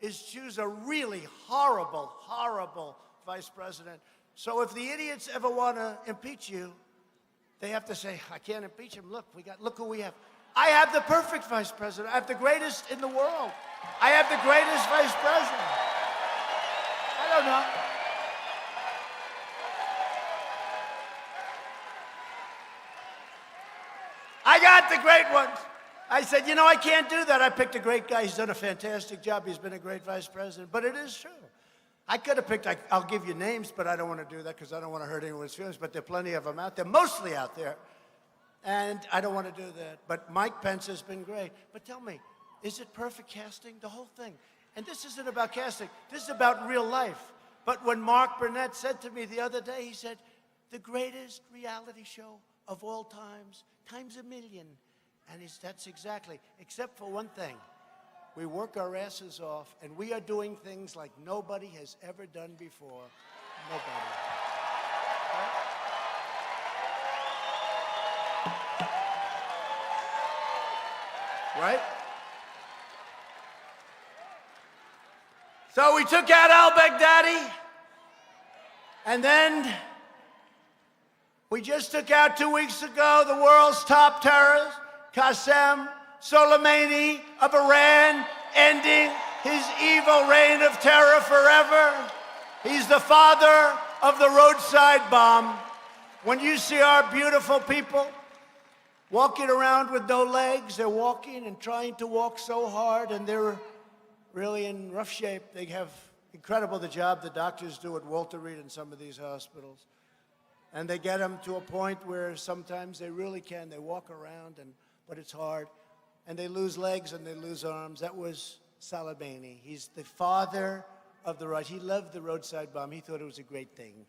is choose a really horrible, horrible vice president. So if the idiots ever want to impeach you, they have to say, I can't impeach him. Look who we have. I have the perfect vice president. I have the greatest in the world. I have the greatest vice president. I don't know. I got the great ones. I said, you know, I can't do that. I picked a great guy. He's done a fantastic job. He's been a great vice president. But it is true. I could have picked, I'll give you names, but I don't want to do that because I don't want to hurt anyone's feelings. But there are plenty of them out there, mostly out there. And I don't want to do that. But Mike Pence has been great. But tell me, is it perfect casting? The whole thing. And this isn't about casting. This is about real life. But when Mark Burnett said to me the other day, he said, the greatest reality show of all times, times a million. And that's exactly, except for one thing. We work our asses off, and we are doing things like nobody has ever done before. Nobody. Right? So we took out al-Baghdadi, and then we just took out 2 weeks ago the world's top terrorist, Qasem Soleimani of Iran, ending his evil reign of terror forever. He's the father of the roadside bomb. When you see our beautiful people walking around with no legs. They're walking and trying to walk so hard, and they're really in rough shape. They have incredible the job the doctors do at Walter Reed in some of these hospitals. And they get them to a point where sometimes they really can. They walk around, but it's hard. And they lose legs and they lose arms. That was Soleimani. He's the father of the right. He loved the roadside bomb. He thought it was a great thing.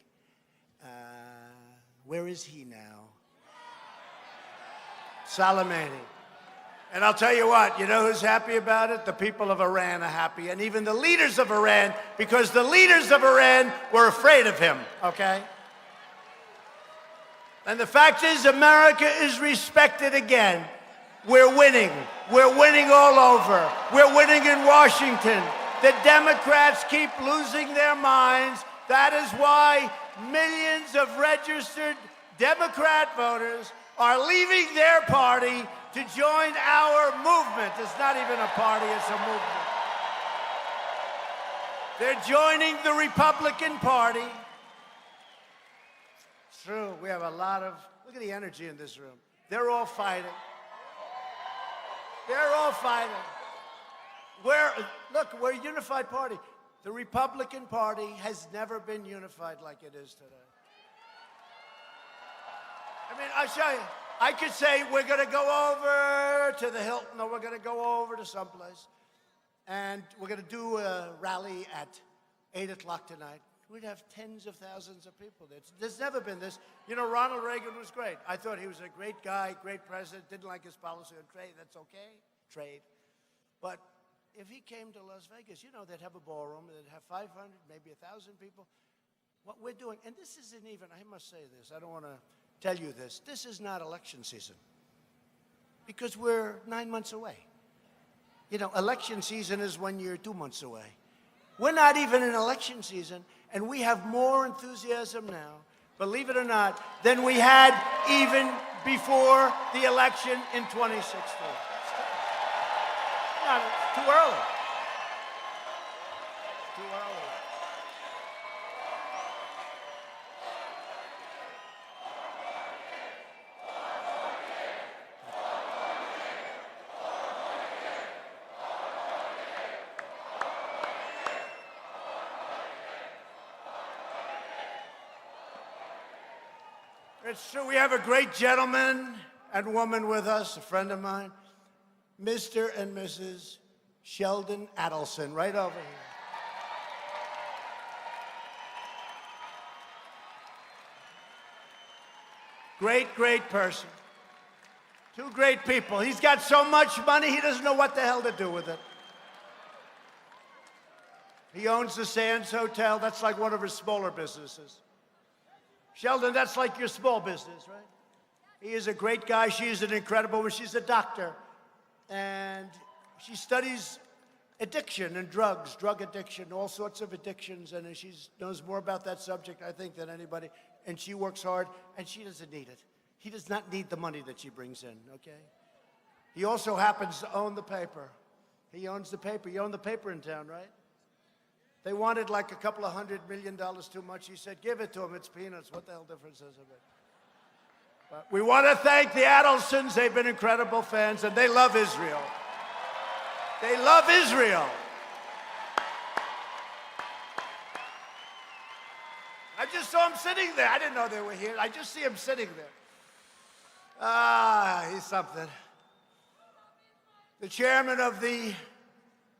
Where is he now? Soleimani. And I'll tell you what, you know who's happy about it? The people of Iran are happy, and even the leaders of Iran, because the leaders of Iran were afraid of him, okay? And the fact is, America is respected again. We're winning. We're winning all over. We're winning in Washington. The Democrats keep losing their minds. That is why millions of registered Democrat voters are leaving their party to join our movement. It's not even a party, it's a movement. They're joining the Republican Party. It's true, we have a lot of, look at the energy in this room. They're all fighting. They're all fighting. Look, we're a unified party. The Republican Party has never been unified like it is today. I mean, I'll show you. I could say we're going to go over to the Hilton, or we're going to go over to someplace, and we're going to do a rally at 8 o'clock tonight. We'd have tens of thousands of people there. There's never been this. You know, Ronald Reagan was great. I thought he was a great guy, great president, didn't like his policy on trade. That's okay, trade. But if he came to Las Vegas, you know, they'd have a ballroom, they'd have 500, maybe 1,000 people. What we're doing, and this isn't even, I must say this, I don't want to tell you this is not election season, because we're 9 months away. You know, election season is when you're 2 months away. We're not even in election season, and we have more enthusiasm now, believe it or not, than we had even before the election in 2016. It's too early. It's too early. It's true. We have a great gentleman and woman with us, a friend of mine, Mr. and Mrs. Sheldon Adelson, right over here. Great, great person. Two great people. He's got so much money, he doesn't know what the hell to do with it. He owns the Sands Hotel. That's like one of his smaller businesses. Sheldon, that's like your small business, right? He is a great guy. She is an incredible one. She's a doctor. And she studies addiction and drugs, drug addiction, all sorts of addictions. And she knows more about that subject, I think, than anybody. And she works hard, and she doesn't need it. He does not need the money that she brings in, okay? He also happens to own the paper. He owns the paper. You own the paper in town, right? They wanted like a couple of $100 million too much. He said, give it to them. It's peanuts. What the hell difference is it? But we want to thank the Adelsons. They've been incredible fans, and they love Israel. They love Israel. I just saw him sitting there. I didn't know they were here. I just see him sitting there. Ah, he's something. The chairman of the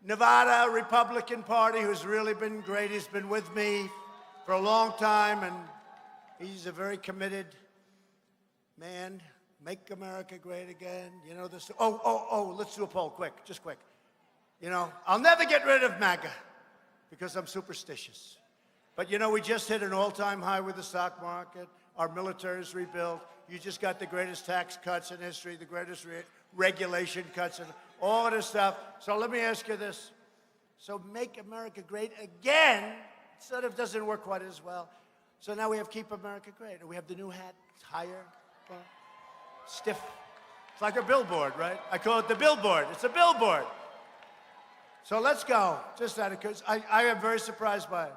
Nevada Republican Party, who's really been great. He's been with me for a long time, and he's a very committed man. Make America great again. You know this. Let's do a poll, quick, just quick. You know, I'll never get rid of MAGA because I'm superstitious. But you know, we just hit an all-time high with the stock market. Our military is rebuilt. You just got the greatest tax cuts in history, the greatest regulation cuts, and all of this stuff. So let me ask you this. So make America great again sort of doesn't work quite as well. So now we have Keep America Great. And we have the new hat. It's higher, stiff. It's like a billboard, right? I call it the billboard. It's a billboard. So let's go. Just that, because I am very surprised by it.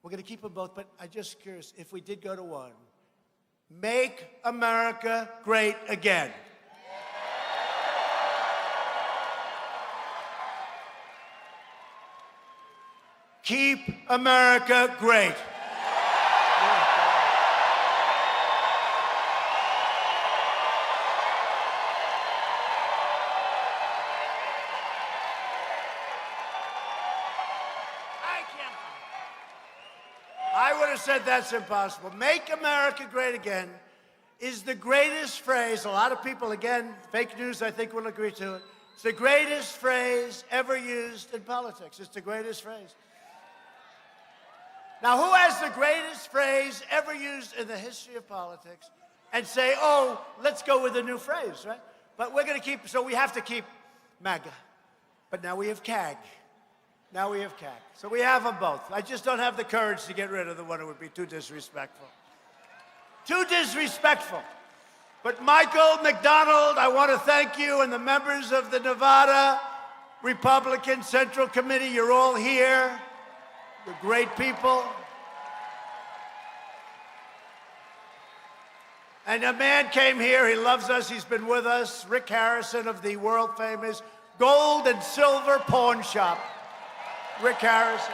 We're going to keep them both, but I'm just curious, if we did go to one, Make America great again. Keep America great. I would have said that's impossible. Make America great again is the greatest phrase. A lot of people, again, fake news, I think, will agree to it. It's the greatest phrase ever used in politics. It's the greatest phrase. Now, who has the greatest phrase ever used in the history of politics and say, oh, let's go with a new phrase, right? But we're going to keep, so we have to keep MAGA. But now we have CAG. Now we have CAG. So we have them both. I just don't have the courage to get rid of the one who would be too disrespectful. Too disrespectful. But Michael McDonald, I want to thank you and the members of the Nevada Republican Central Committee. You're all here. You're great people. And a man came here. He loves us. He's been with us. Rick Harrison of the world-famous Gold and Silver Pawn Shop. Rick Harrison.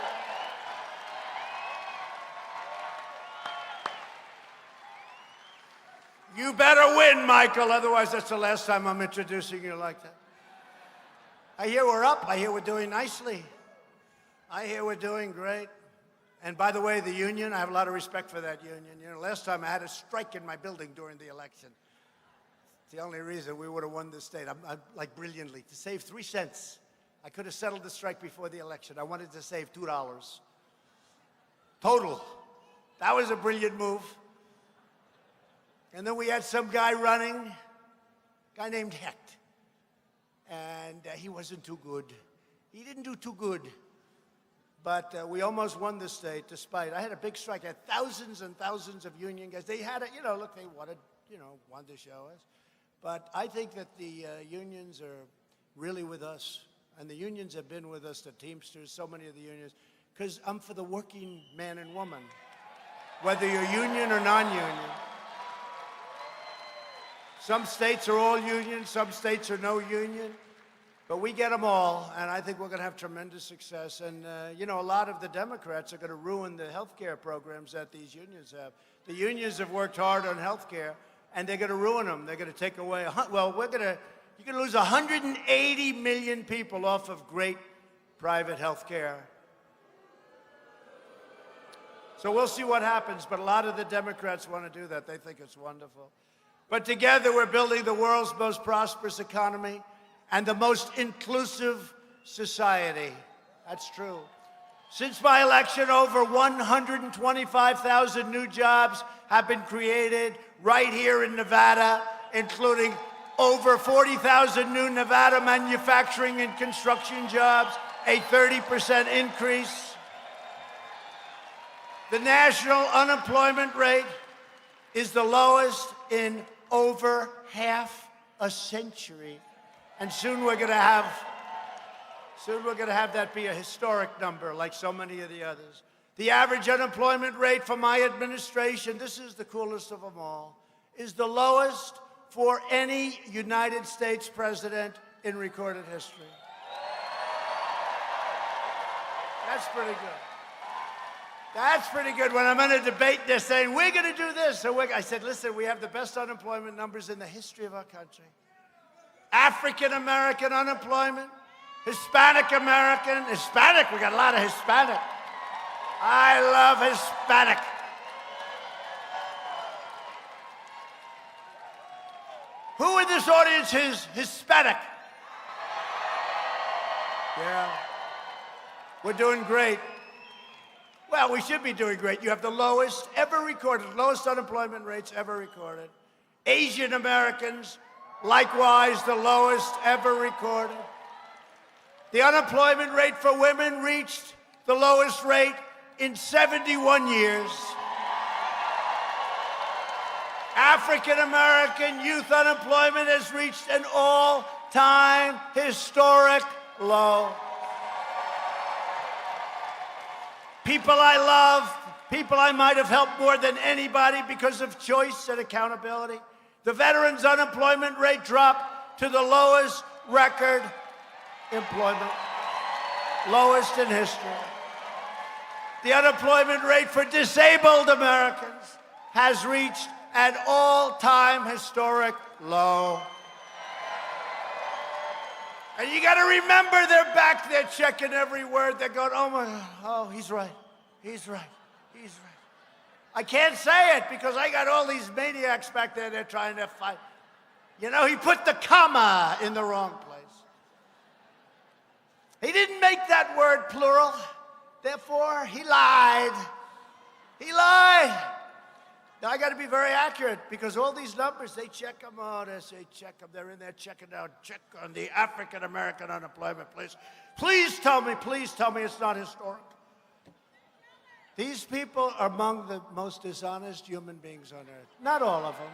You better win, Michael, otherwise that's the last time I'm introducing you like that. I hear we're up. I hear we're doing nicely. I hear we're doing great. And by the way, the union, I have a lot of respect for that union. You know, last time I had a strike in my building during the election. It's the only reason we would have won this state. I'm like brilliantly, to save 3 cents. I could have settled the strike before the election. I wanted to save $2. Total. That was a brilliant move. And then we had some guy running, a guy named Hecht. And he wasn't too good. He didn't do too good. But we almost won the state despite, I had a big strike. I had thousands and thousands of union guys. They had it, you know, look, they wanted to show us. But I think that the unions are really with us. And the unions have been with us, the Teamsters, so many of the unions, because I'm for the working man and woman, whether you're union or non-union. Some states are all union, some states are no union, but we get them all, and I think we're going to have tremendous success. And, you know, a lot of the Democrats are going to ruin the health care programs that these unions have. The unions have worked hard on health care, and they're going to ruin them. They're going to take away, well, you're going to lose 180 million people off of great private health care. So we'll see what happens, but a lot of the Democrats want to do that. They think it's wonderful. But together we're building the world's most prosperous economy and the most inclusive society. That's true. Since my election, over 125,000 new jobs have been created right here in Nevada, including over 40,000 new Nevada manufacturing and construction jobs, a 30% increase. The national unemployment rate is the lowest in over half a century. And soon we're going to have that be a historic number like so many of the others. The average unemployment rate for my administration, this is the coolest of them all, is the lowest for any United States president in recorded history. That's pretty good. That's pretty good. When I'm in a debate, they're saying, we're going to do this. So I said, listen, we have the best unemployment numbers in the history of our country. African-American unemployment, Hispanic-American, Hispanic, we got a lot of Hispanic. I love Hispanic. Who in this audience is Hispanic? Yeah. We're doing great. Well, we should be doing great. You have the lowest ever recorded, lowest unemployment rates ever recorded. Asian Americans, likewise, the lowest ever recorded. The unemployment rate for women reached the lowest rate in 71 years. African American youth unemployment has reached an all-time historic low. People I love, people I might have helped more than anybody because of choice and accountability. The veterans' unemployment rate dropped to the lowest record employment, lowest in history. The unemployment rate for disabled Americans has reached an all-time historic low. And you got to remember, they're back there checking every word. They're going, oh my God, oh, he's right, he's right, he's right. I can't say it because I got all these maniacs back there, they're trying to fight. You know, he put the comma in the wrong place. He didn't make that word plural, therefore he lied. He lied. Now I got to be very accurate because all these numbers, they check them out. They say check them. They're in there checking out. Check on the African American unemployment, please. Please tell me it's not historic. These people are among the most dishonest human beings on earth. Not all of them.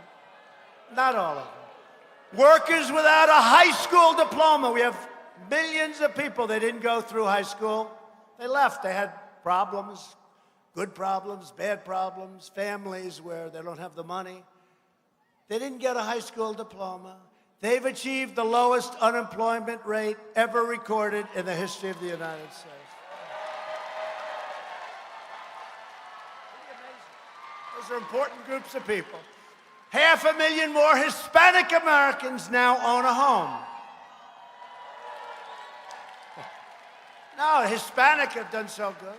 Not all of them. Workers without a high school diploma. We have millions of people that didn't go through high school. They left. They had problems, good problems, bad problems, families where they don't have the money. They didn't get a high school diploma. They've achieved the lowest unemployment rate ever recorded in the history of the United States. Those are important groups of people. 500,000 more Hispanic Americans now own a home. No, Hispanic have done so good.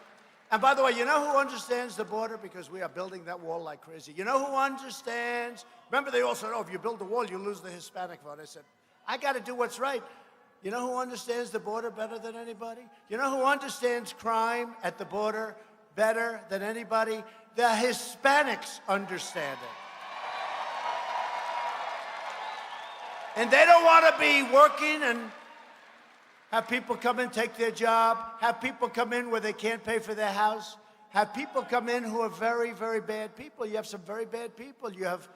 And by the way, you know who understands the border? Because we are building that wall like crazy. You know who understands? Remember, they all said, oh, if you build the wall, you lose the Hispanic vote. I said, I got to do what's right. You know who understands the border better than anybody? You know who understands crime at the border better than anybody? The Hispanics understand it. And they don't want to be working and have people come in, take their job, have people come in where they can't pay for their house, have people come in who are very, very bad people. You have some very bad people. You have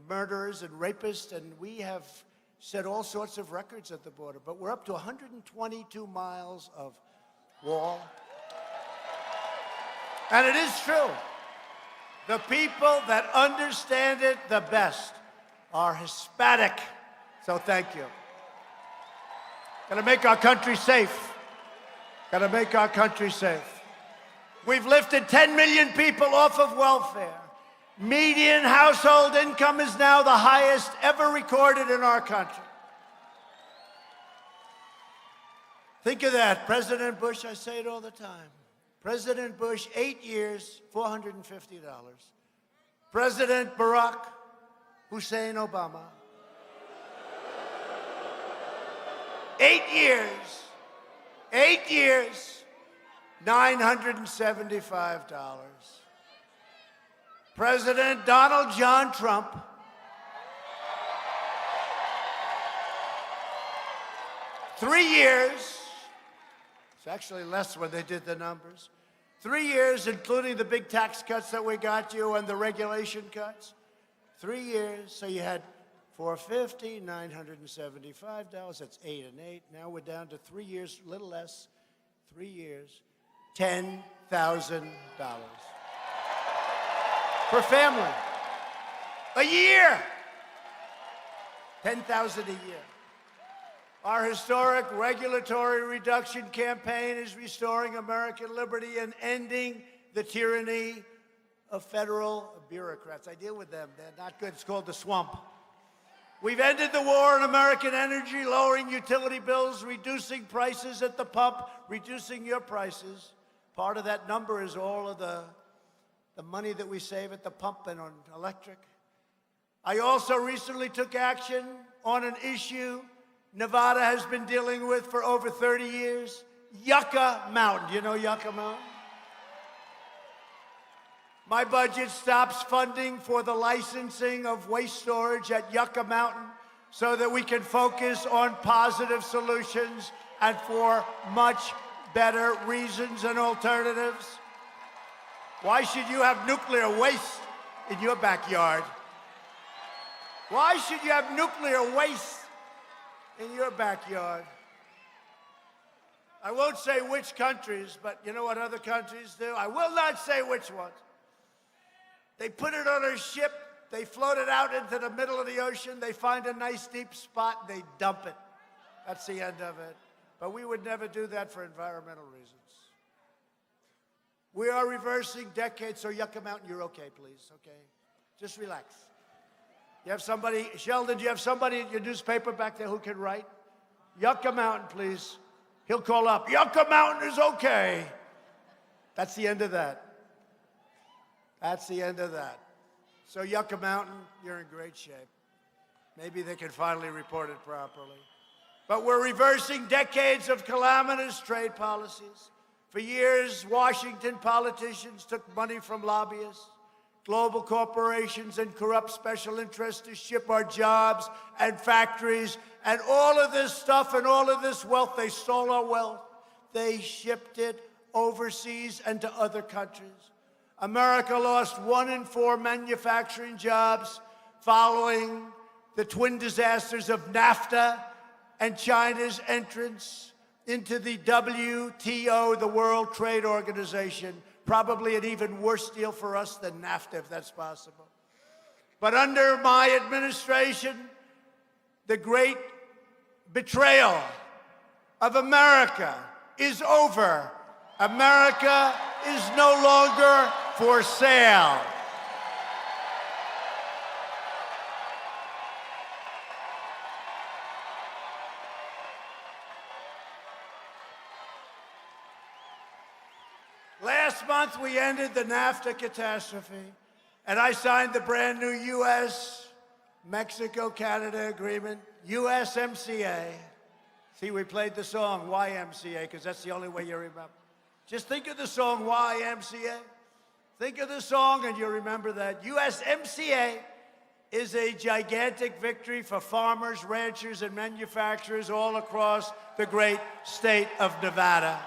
murderers and rapists, and we have set all sorts of records at the border. But we're up to 122 miles of wall. And it is true. The people that understand it the best are Hispanic. So thank you. Gotta make our country safe. Gotta make our country safe. We've lifted 10 million people off of welfare. Median household income is now the highest ever recorded in our country. Think of that. President Bush, I say it all the time. President Bush, 8 years, $450. President Barack Hussein Obama, 8 years, $975. President Donald John Trump, 3 years, it's actually less when they did the numbers, 3 years, including the big tax cuts that we got you and the regulation cuts, 3 years, so you had $450, $975, that's 8 and 8. Now we're down to 3 years, a little less, 3 years, $10,000 per family. A year, $10,000 a year. Our historic regulatory reduction campaign is restoring American liberty and ending the tyranny of federal bureaucrats. I deal with them. They're not good. It's called the swamp. We've ended the war on American energy, lowering utility bills, reducing prices at the pump, reducing your prices. Part of that number is all of the money that we save at the pump and on electric. I also recently took action on an issue Nevada has been dealing with for over 30 years, Yucca Mountain. Do you know Yucca Mountain? My budget stops funding for the licensing of waste storage at Yucca Mountain so that we can focus on positive solutions and for much better reasons and alternatives. Why should you have nuclear waste in your backyard? Why should you have nuclear waste in your backyard? I won't say which countries, but you know what other countries do? I will not say which ones. They put it on a ship. They float it out into the middle of the ocean. They find a nice deep spot. They dump it. That's the end of it. But we would never do that for environmental reasons. We are reversing decades. So Yucca Mountain, you're okay, please, okay? Just relax. You have somebody, Sheldon, do you have somebody at your newspaper back there who can write? Yucca Mountain, please. He'll call up. Yucca Mountain is okay. That's the end of that. That's the end of that. So Yucca Mountain, you're in great shape. Maybe they can finally report it properly. But we're reversing decades of calamitous trade policies. For years, Washington politicians took money from lobbyists, global corporations, and corrupt special interests to ship our jobs and factories and all of this stuff and all of this wealth. They stole our wealth. They shipped it overseas and to other countries. America lost 1 in 4 manufacturing jobs following the twin disasters of NAFTA and China's entrance into the WTO, the World Trade Organization. Probably an even worse deal for us than NAFTA, if that's possible. But under my administration, the great betrayal of America is over. America is no longer for sale. Last month, we ended the NAFTA catastrophe, and I signed the brand new U.S.-Mexico-Canada agreement, USMCA. See, we played the song YMCA because that's the only way you remember. Just think of the song YMCA. Think of the song and you'll remember that. USMCA is a gigantic victory for farmers, ranchers, and manufacturers all across the great state of Nevada.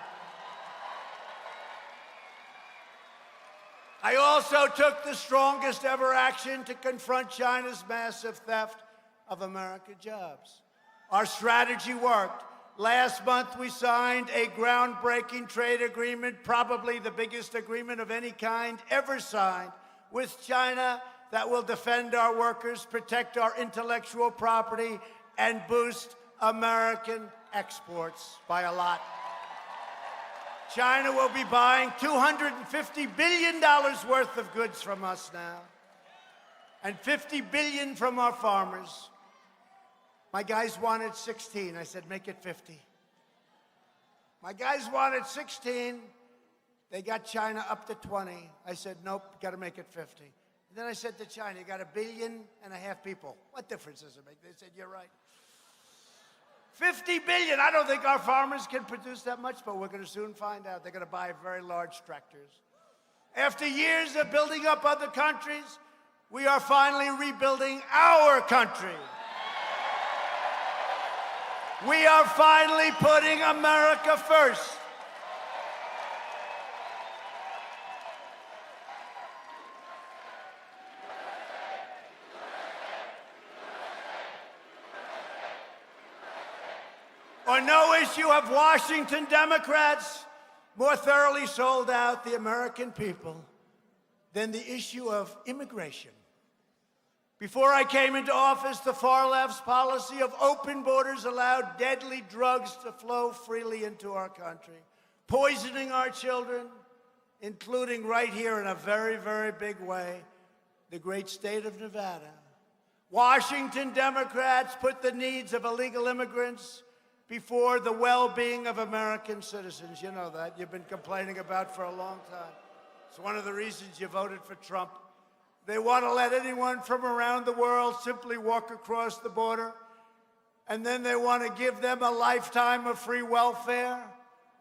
I also took the strongest ever action to confront China's massive theft of American jobs. Our strategy worked. Last month, we signed a groundbreaking trade agreement, probably the biggest agreement of any kind ever signed, with China that will defend our workers, protect our intellectual property, and boost American exports by a lot. China will be buying $250 billion worth of goods from us now, and $50 billion from our farmers. My guys wanted 16. I said, make it 50. My guys wanted 16. They got China up to 20. I said, nope, got to make it 50. And then I said to China, you got 1.5 billion people. What difference does it make? They said, you're right. 50 billion. I don't think our farmers can produce that much, but we're going to soon find out. They're going to buy very large tractors. After years of building up other countries, we are finally rebuilding our country. We are finally putting America first. On no issue have Washington Democrats more thoroughly sold out the American people than the issue of immigration. Before I came into office, the far left's policy of open borders allowed deadly drugs to flow freely into our country, poisoning our children, including right here in a very, very big way, the great state of Nevada. Washington Democrats put the needs of illegal immigrants before the well-being of American citizens. You know that. You've been complaining about for a long time. It's one of the reasons you voted for Trump. They want to let anyone from around the world simply walk across the border, and then they want to give them a lifetime of free welfare,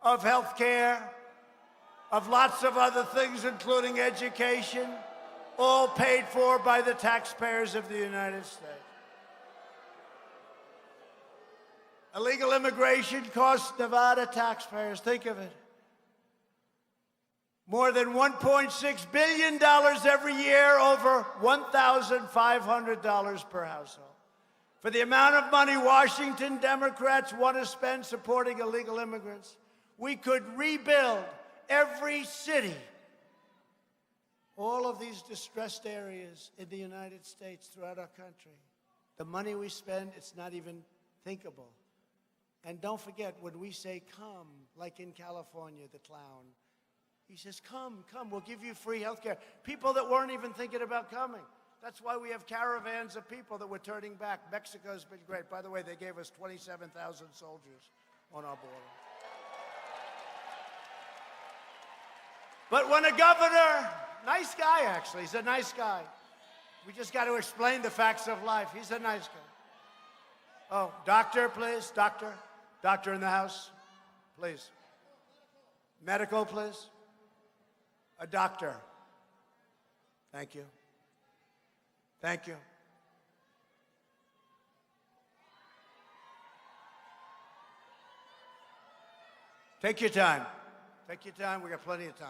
of health care, of lots of other things, including education, all paid for by the taxpayers of the United States. Illegal immigration costs Nevada taxpayers, think of it, more than $1.6 billion every year, over $1,500 per household. For the amount of money Washington Democrats want to spend supporting illegal immigrants, we could rebuild every city all of these distressed areas in the United States, throughout our country. The money we spend, it's not even thinkable. And don't forget, when we say come, like in California, the clown, he says, come, we'll give you free health care. People that weren't even thinking about coming. That's why we have caravans of people that we're turning back. Mexico's been great. By the way, they gave us 27,000 soldiers on our border. But when a governor, nice guy actually, he's a nice guy. We just got to explain the facts of life. He's a nice guy. Oh, doctor, please, doctor. Doctor in the house, please. Medical, please. A doctor. Thank you. Thank you. Take your time. Take your time. We got plenty of time.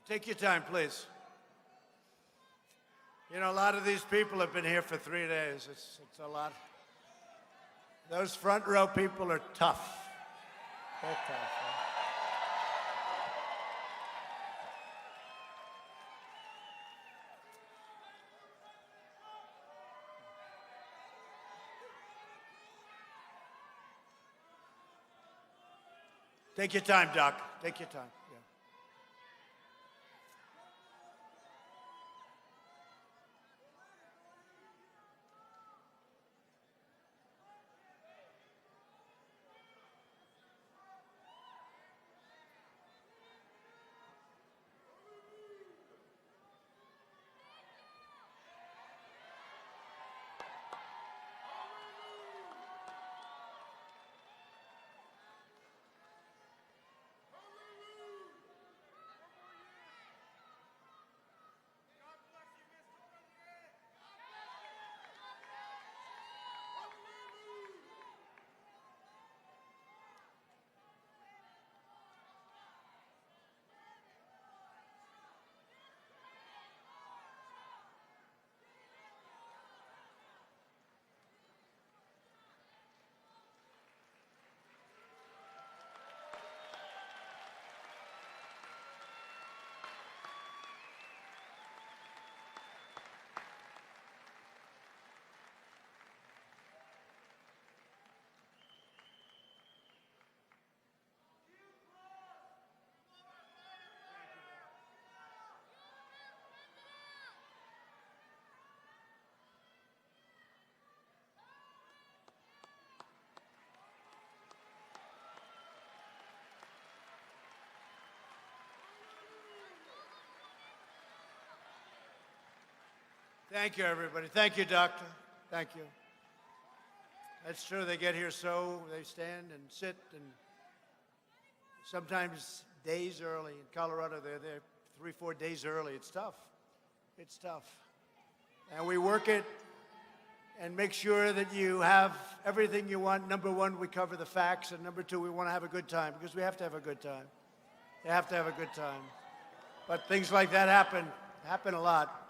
Take your time, please. You know, a lot of these people have been here for 3 days. It's a lot. Those front row people are tough. They're tough. Take your time, Doc. Take your time. Yeah. Thank you, everybody. Thank you, Doctor. Thank you. That's true. They get here they stand and sit, and sometimes days early. In Colorado, they're there 3-4 days early. It's tough. It's tough. And we work it and make sure that you have everything you want. Number one, we cover the facts, and number two, we want to have a good time, because we have to have a good time. You have to have a good time. But things like that happen a lot.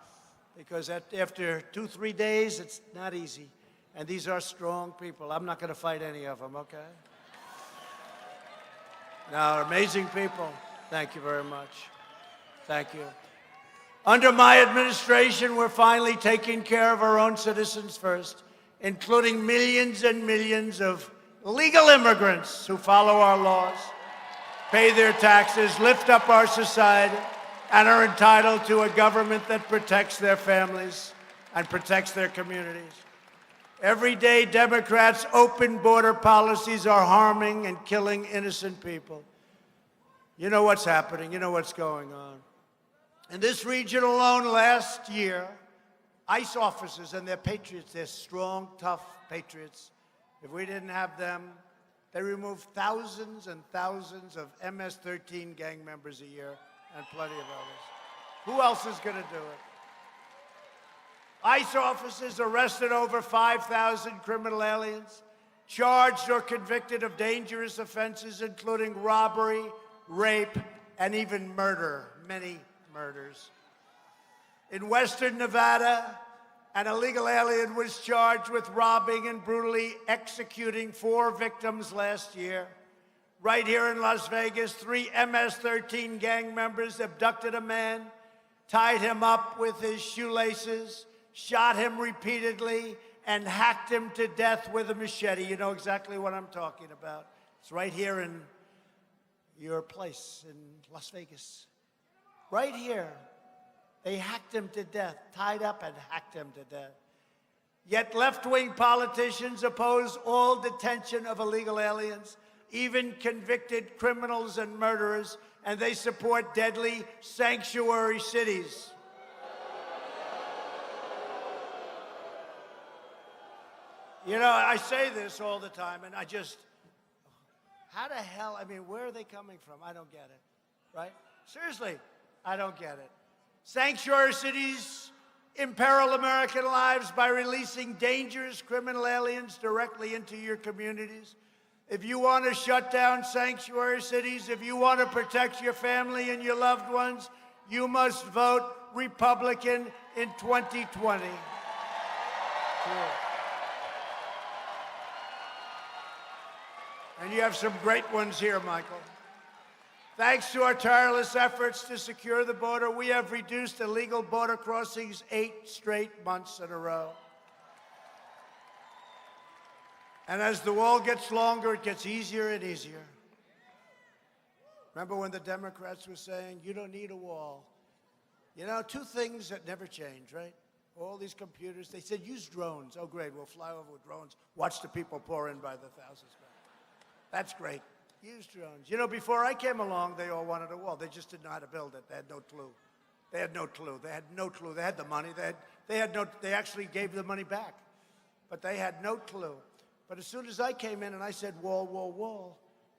Because after 2-3 days, it's not easy. And these are strong people. I'm not going to fight any of them, okay? No, amazing people. Thank you very much. Thank you. Under my administration, we're finally taking care of our own citizens first, including millions and millions of legal immigrants who follow our laws, pay their taxes, lift up our society, and are entitled to a government that protects their families and protects their communities. Every day, Democrats' open border policies are harming and killing innocent people. You know what's happening. You know what's going on. In this region alone last year, ICE officers, and they're patriots, they're strong, tough patriots, If we didn't have them, they remove thousands and thousands of MS-13 gang members a year and plenty of others. Who else is going to do it? ICE officers arrested over 5,000 criminal aliens, charged or convicted of dangerous offenses, including robbery, rape, and even murder, many murders. In Western Nevada, an illegal alien was charged with robbing and brutally executing 4 victims last year. Right here in Las Vegas, 3 MS-13 gang members abducted a man, tied him up with his shoelaces, shot him repeatedly, and hacked him to death with a machete. You know exactly what I'm talking about. It's right here in your place in Las Vegas. Right here. They hacked him to death, tied up and hacked him to death. Yet left-wing politicians oppose all detention of illegal aliens, even convicted criminals and murderers, and they support deadly sanctuary cities. You know, I say this all the time, and how the hell, I mean, where are they coming from? I don't get it, right? Seriously, I don't get it. Sanctuary cities imperil American lives by releasing dangerous criminal aliens directly into your communities. If you want to shut down sanctuary cities, if you want to protect your family and your loved ones, you must vote Republican in 2020. And you have some great ones here, Michael. Thanks to our tireless efforts to secure the border, we have reduced illegal border crossings 8 straight months in a row. And as the wall gets longer, it gets easier and easier. Remember when the Democrats were saying, you don't need a wall? You know, 2 things that never change, right? All these computers, they said, use drones. Oh, great, we'll fly over with drones. Watch the people pour in by the thousands. That's great. Use drones. You know, before I came along, they all wanted a wall. They just didn't know how to build it. They had no clue. They had no clue. They had no clue. They had the money. They actually gave the money back. But they had no clue. But as soon as I came in and I said, wall, wall, wall,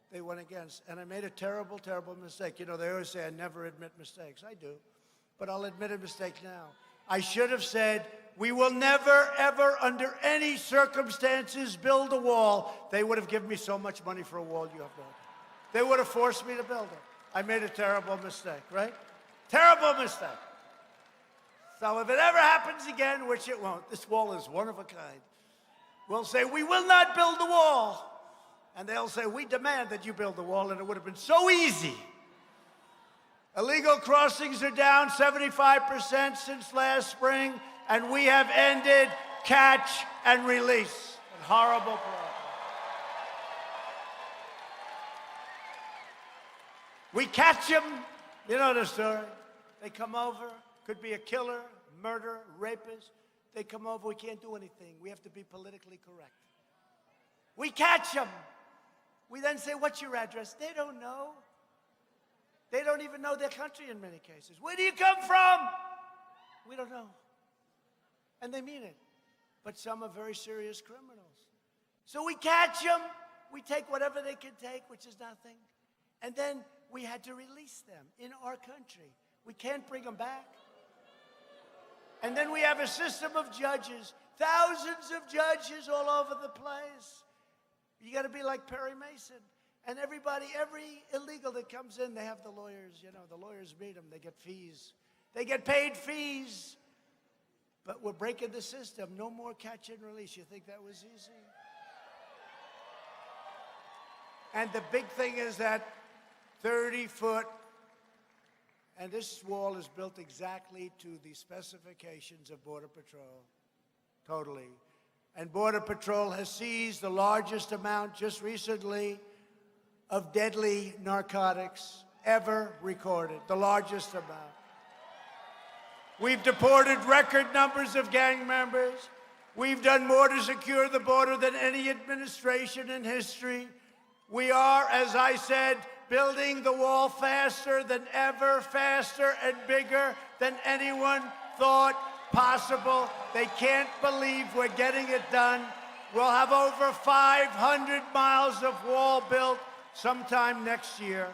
they went against. And I made a terrible, terrible mistake. You know, they always say I never admit mistakes. I do. But I'll admit a mistake now. I should have said, we will never, ever, under any circumstances, build a wall. They would have given me so much money for a wall you have no idea. They would have forced me to build it. I made a terrible mistake, right? Terrible mistake. So if it ever happens again, which it won't, this wall is one of a kind, we'll say, we will not build the wall. And they'll say, we demand that you build the wall, and it would have been so easy. Illegal crossings are down 75% since last spring, and we have ended catch and release. A horrible problem. We catch them, you know the story. They come over, could be a killer, murderer, rapist. They come over, we can't do anything. We have to be politically correct. We catch them. We then say, what's your address? They don't know. They don't even know their country in many cases. Where do you come from? We don't know. And they mean it. But some are very serious criminals. So we catch them. We take whatever they can take, which is nothing. And then we had to release them in our country. We can't bring them back. And then we have a system of judges, thousands of judges all over the place. You got to be like Perry Mason. And every illegal that comes in, they have the lawyers, you know, the lawyers meet them, they get fees. They get paid fees. But we're breaking the system. No more catch and release. You think that was easy? And the big thing is that 30-foot, and this wall is built exactly to the specifications of Border Patrol, totally. And Border Patrol has seized the largest amount just recently of deadly narcotics ever recorded, the largest amount. We've deported record numbers of gang members. We've done more to secure the border than any administration in history. We are, as I said, building the wall faster than ever, faster and bigger than anyone thought possible. They can't believe we're getting it done. We'll have over 500 miles of wall built sometime next year.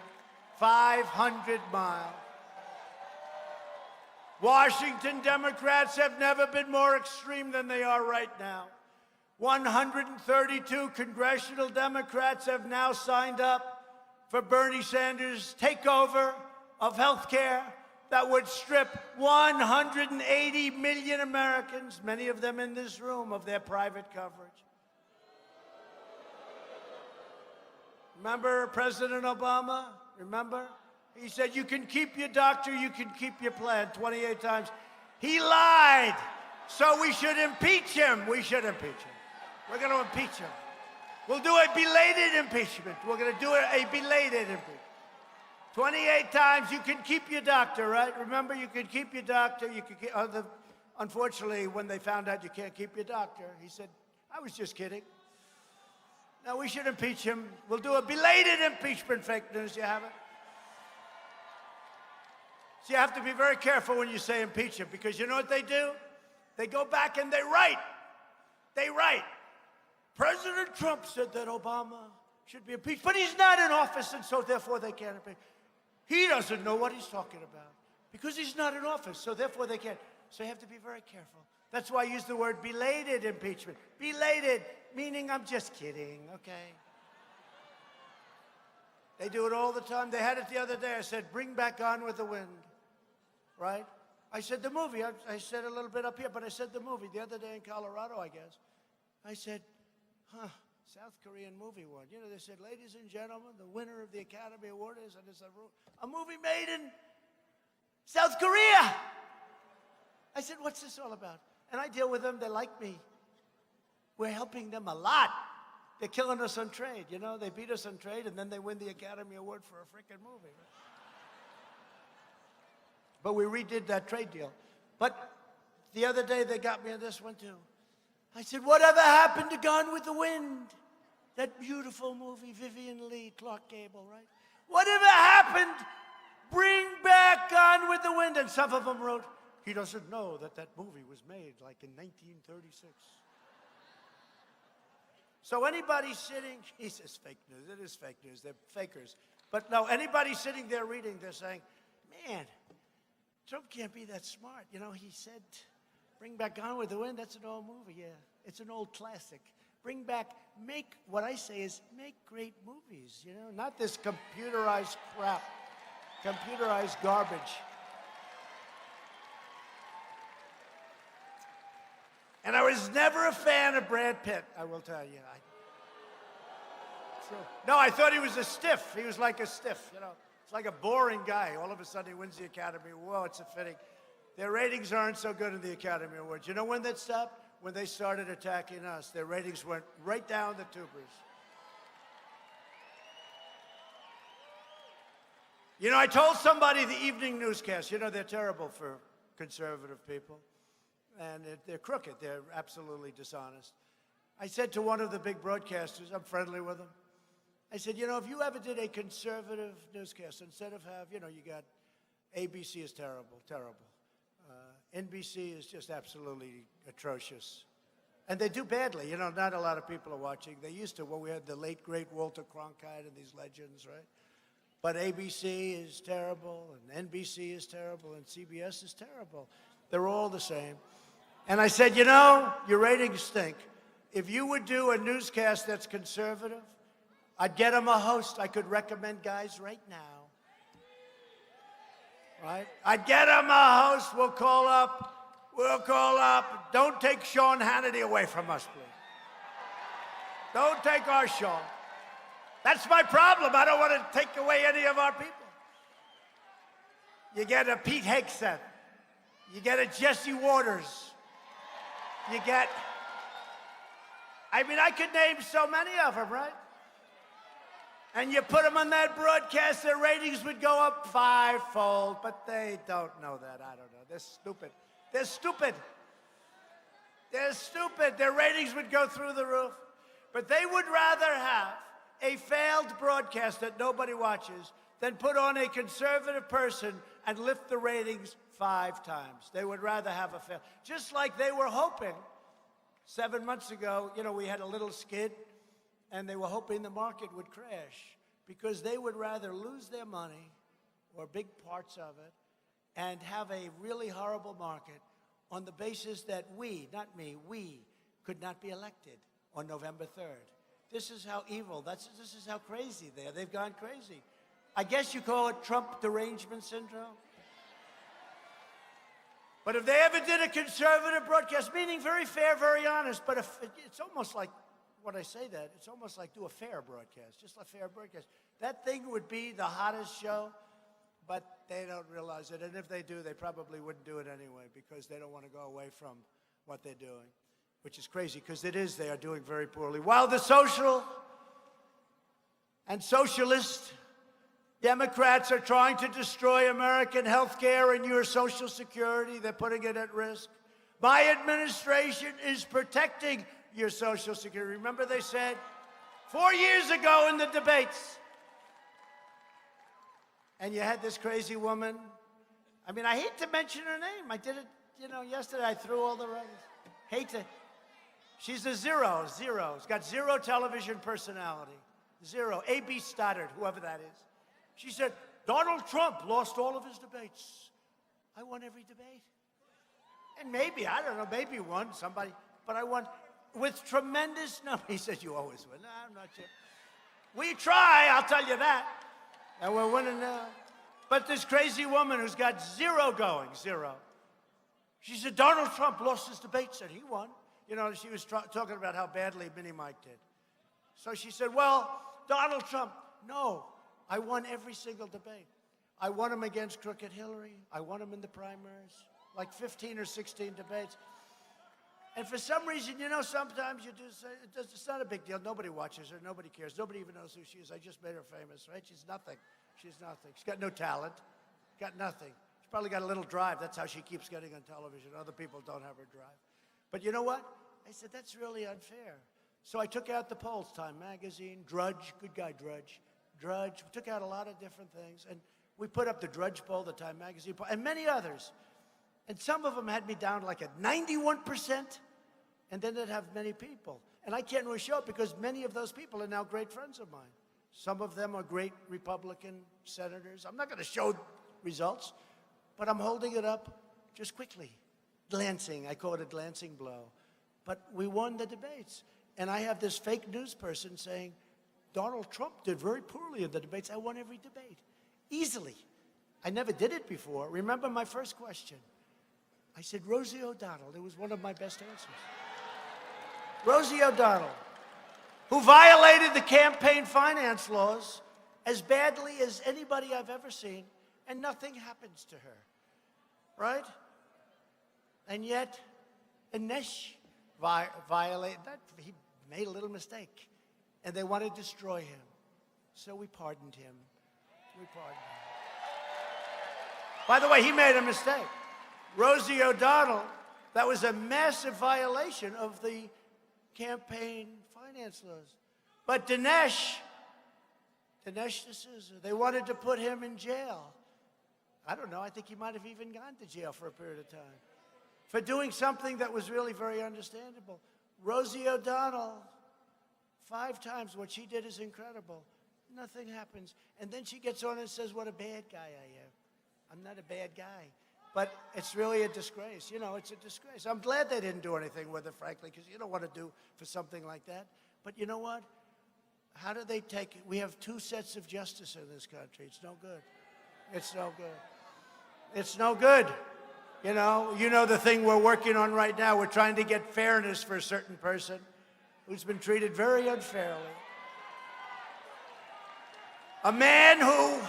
500 miles. Washington Democrats have never been more extreme than they are right now. 132 congressional Democrats have now signed up for Bernie Sanders' takeover of health care that would strip 180 million Americans, many of them in this room, of their private coverage. Remember President Obama? Remember? He said, you can keep your doctor, you can keep your plan 28 times. He lied. So we should impeach him. We should impeach him. We're going to impeach him. We'll do a belated impeachment. We're going to do a belated impeachment. 28 times, you can keep your doctor, right? Remember, you can keep your doctor. You can keep, unfortunately, when they found out you can't keep your doctor, he said, I was just kidding. Now, we should impeach him. We'll do a belated impeachment, fake news. You have it? So you have to be very careful when you say impeach him, because you know what they do? They go back and they write. They write. President Trump said that Obama should be impeached, but he's not in office, and so therefore they can't impeach. He doesn't know what he's talking about because he's not in office, so therefore they can't. So you have to be very careful. That's why I use the word belated impeachment. Belated, meaning I'm just kidding, okay? They do it all the time. They had it the other day. I said, bring back On with the Wind, right? I said the movie. I said a little bit up here, but I said the movie the other day in Colorado, I guess. I said, South Korean movie won. You know, they said, ladies and gentlemen, the winner of the Academy Award is, and it's a movie made in South Korea. I said, what's this all about? And I deal with them. They like me. We're helping them a lot. They're killing us on trade. You know, they beat us on trade, and then they win the Academy Award for a freaking movie. Right? But we redid that trade deal. But the other day, they got me on this one, too. I said, whatever happened to Gone with the Wind? That beautiful movie, Vivian Leigh, Clark Gable, right? Whatever happened? Bring back Gone with the Wind. And some of them wrote, he doesn't know that that movie was made like in 1936. So anybody sitting, he says fake news. It is fake news. They're fakers. But no, anybody sitting there reading, they're saying, man, Trump can't be that smart. You know, he said, bring back Gone with the Wind. That's an old movie, yeah. It's an old classic. Bring back, what I say is make great movies, you know, not this computerized crap, computerized garbage. And I was never a fan of Brad Pitt, I will tell you. No, I thought he was a stiff. He was like a stiff, you know. It's like a boring guy. All of a sudden he wins the Academy Award. Whoa, it's a fitting. Their ratings aren't so good in the Academy Awards. You know when that stopped? When they started attacking us. Their ratings went right down the tubers. You know, I told somebody the evening newscast, you know, they're terrible for conservative people. And they're crooked. They're absolutely dishonest. I said to one of the big broadcasters, I'm friendly with them, I said, you know, if you ever did a conservative newscast, instead of you know, you got ABC is terrible, terrible. NBC is just absolutely atrocious. And they do badly. You know, not a lot of people are watching. They used to when we had the late, great Walter Cronkite and these legends, right? But ABC is terrible, and NBC is terrible, and CBS is terrible. They're all the same. And I said, you know, your ratings stink. If you would do a newscast that's conservative, I'd get them a host. I could recommend guys right now. Right? I'd get them a host. We'll call up. Don't take Sean Hannity away from us, please. Don't take our Sean. That's my problem. I don't want to take away any of our people. You get a Pete Hegseth. You get a Jesse Waters. You get, I mean, I could name so many of them, right? And you put them on that broadcast, their ratings would go up 5-fold, but they don't know that. I don't know. They're stupid. They're stupid. They're stupid. Their ratings would go through the roof. But they would rather have a failed broadcast that nobody watches than put on a conservative person and lift the ratings 5 times. They would rather have a fail. Just like they were hoping 7 months ago, we had a little skid, and they were hoping the market would crash because they would rather lose their money or big parts of it and have a really horrible market on the basis that we, not me, we could not be elected on November 3rd. This is how evil, this is how crazy they are. They've gone crazy. I guess you call it Trump derangement syndrome. But if they ever did a conservative broadcast, meaning very fair, very honest, but if it's almost like, when I say that, it's almost like do a fair broadcast, just a fair broadcast. That thing would be the hottest show, but they don't realize it. And if they do, they probably wouldn't do it anyway because they don't want to go away from what they're doing, which is crazy because they are doing very poorly. While the social and socialist Democrats are trying to destroy American health care and your Social Security. They're putting it at risk. My administration is protecting your Social Security. Remember they said 4 years ago in the debates, and you had this crazy woman. I mean, I hate to mention her name. I did it, yesterday. I threw all the writers. She's a zero. She's got zero television personality. Zero. A.B. Stoddard, whoever that is. She said, Donald Trump lost all of his debates. I won every debate. And maybe, I don't know, maybe won somebody, but I won with tremendous number. He said, you always win. No, I'm not sure. We try, I'll tell you that. And we're winning now. But this crazy woman who's got zero going, zero. She said, Donald Trump lost his debates and he won. She was talking about how badly Mini Mike did. So she said, well, Donald Trump, no. I won every single debate. I won him against Crooked Hillary. I won him in the primaries, like 15 or 16 debates. And for some reason, sometimes you do say, it's not a big deal. Nobody watches her. Nobody cares. Nobody even knows who she is. I just made her famous, right? She's nothing. She's nothing. She's got no talent. Got nothing. She's probably got a little drive. That's how she keeps getting on television. Other people don't have her drive. But you know what? I said, that's really unfair. So I took out the polls, Time Magazine, Drudge, good guy Drudge. Drudge, we took out a lot of different things, and we put up the Drudge poll, the Time Magazine poll, and many others. And some of them had me down like at 91%, and then they'd have many people. And I can't really show it because many of those people are now great friends of mine. Some of them are great Republican senators. I'm not going to show results, but I'm holding it up just quickly. Glancing, I call it a glancing blow. But we won the debates. And I have this fake news person saying, Donald Trump did very poorly in the debates. I won every debate, easily. I never did it before. Remember my first question? I said, Rosie O'Donnell. It was one of my best answers. Rosie O'Donnell, who violated the campaign finance laws as badly as anybody I've ever seen, and nothing happens to her, right? And yet, Inesh violated that. He made a little mistake. And they want to destroy him. So we pardoned him. We pardoned him. By the way, he made a mistake. Rosie O'Donnell, that was a massive violation of the campaign finance laws. But Dinesh D'Souza, they wanted to put him in jail. I don't know, I think he might have even gone to jail for a period of time for doing something that was really very understandable. Rosie O'Donnell, 5 times what she did is incredible. Nothing happens. And then she gets on and says, what a bad guy I am. I'm not a bad guy. But it's really a disgrace. It's a disgrace. I'm glad they didn't do anything with it, frankly, because you don't want to do for something like that. But you know what? How do they take it? We have 2 sets of justice in this country. It's no good. It's no good. It's no good. You know the thing we're working on right now. We're trying to get fairness for a certain person who's been treated very unfairly. A man who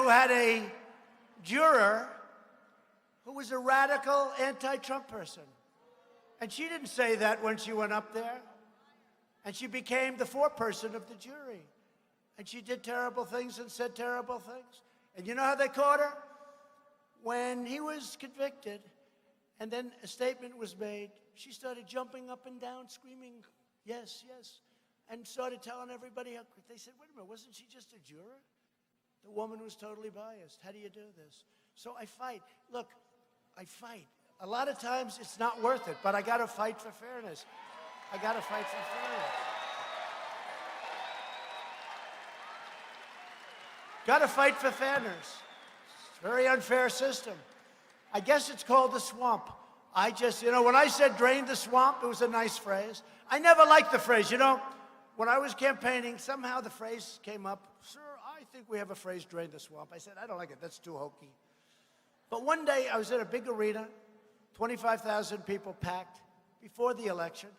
had a juror who was a radical anti-Trump person. And she didn't say that when she went up there. And she became the foreperson of the jury. And she did terrible things and said terrible things. And you know how they caught her? When he was convicted, and then a statement was made, she started jumping up and down, screaming, yes, yes, and started telling everybody how they said, wait a minute, wasn't she just a juror? The woman was totally biased. How do you do this? So I fight. Look, I fight. A lot of times it's not worth it, but I got to fight for fairness. I got to fight for fairness. Got to fight for fairness. It's a very unfair system. I guess it's called the swamp. I just, when I said drain the swamp, it was a nice phrase. I never liked the phrase. When I was campaigning, somehow the phrase came up, sir, I think we have a phrase, drain the swamp. I said, I don't like it. That's too hokey. But one day I was at a big arena, 25,000 people packed before the election.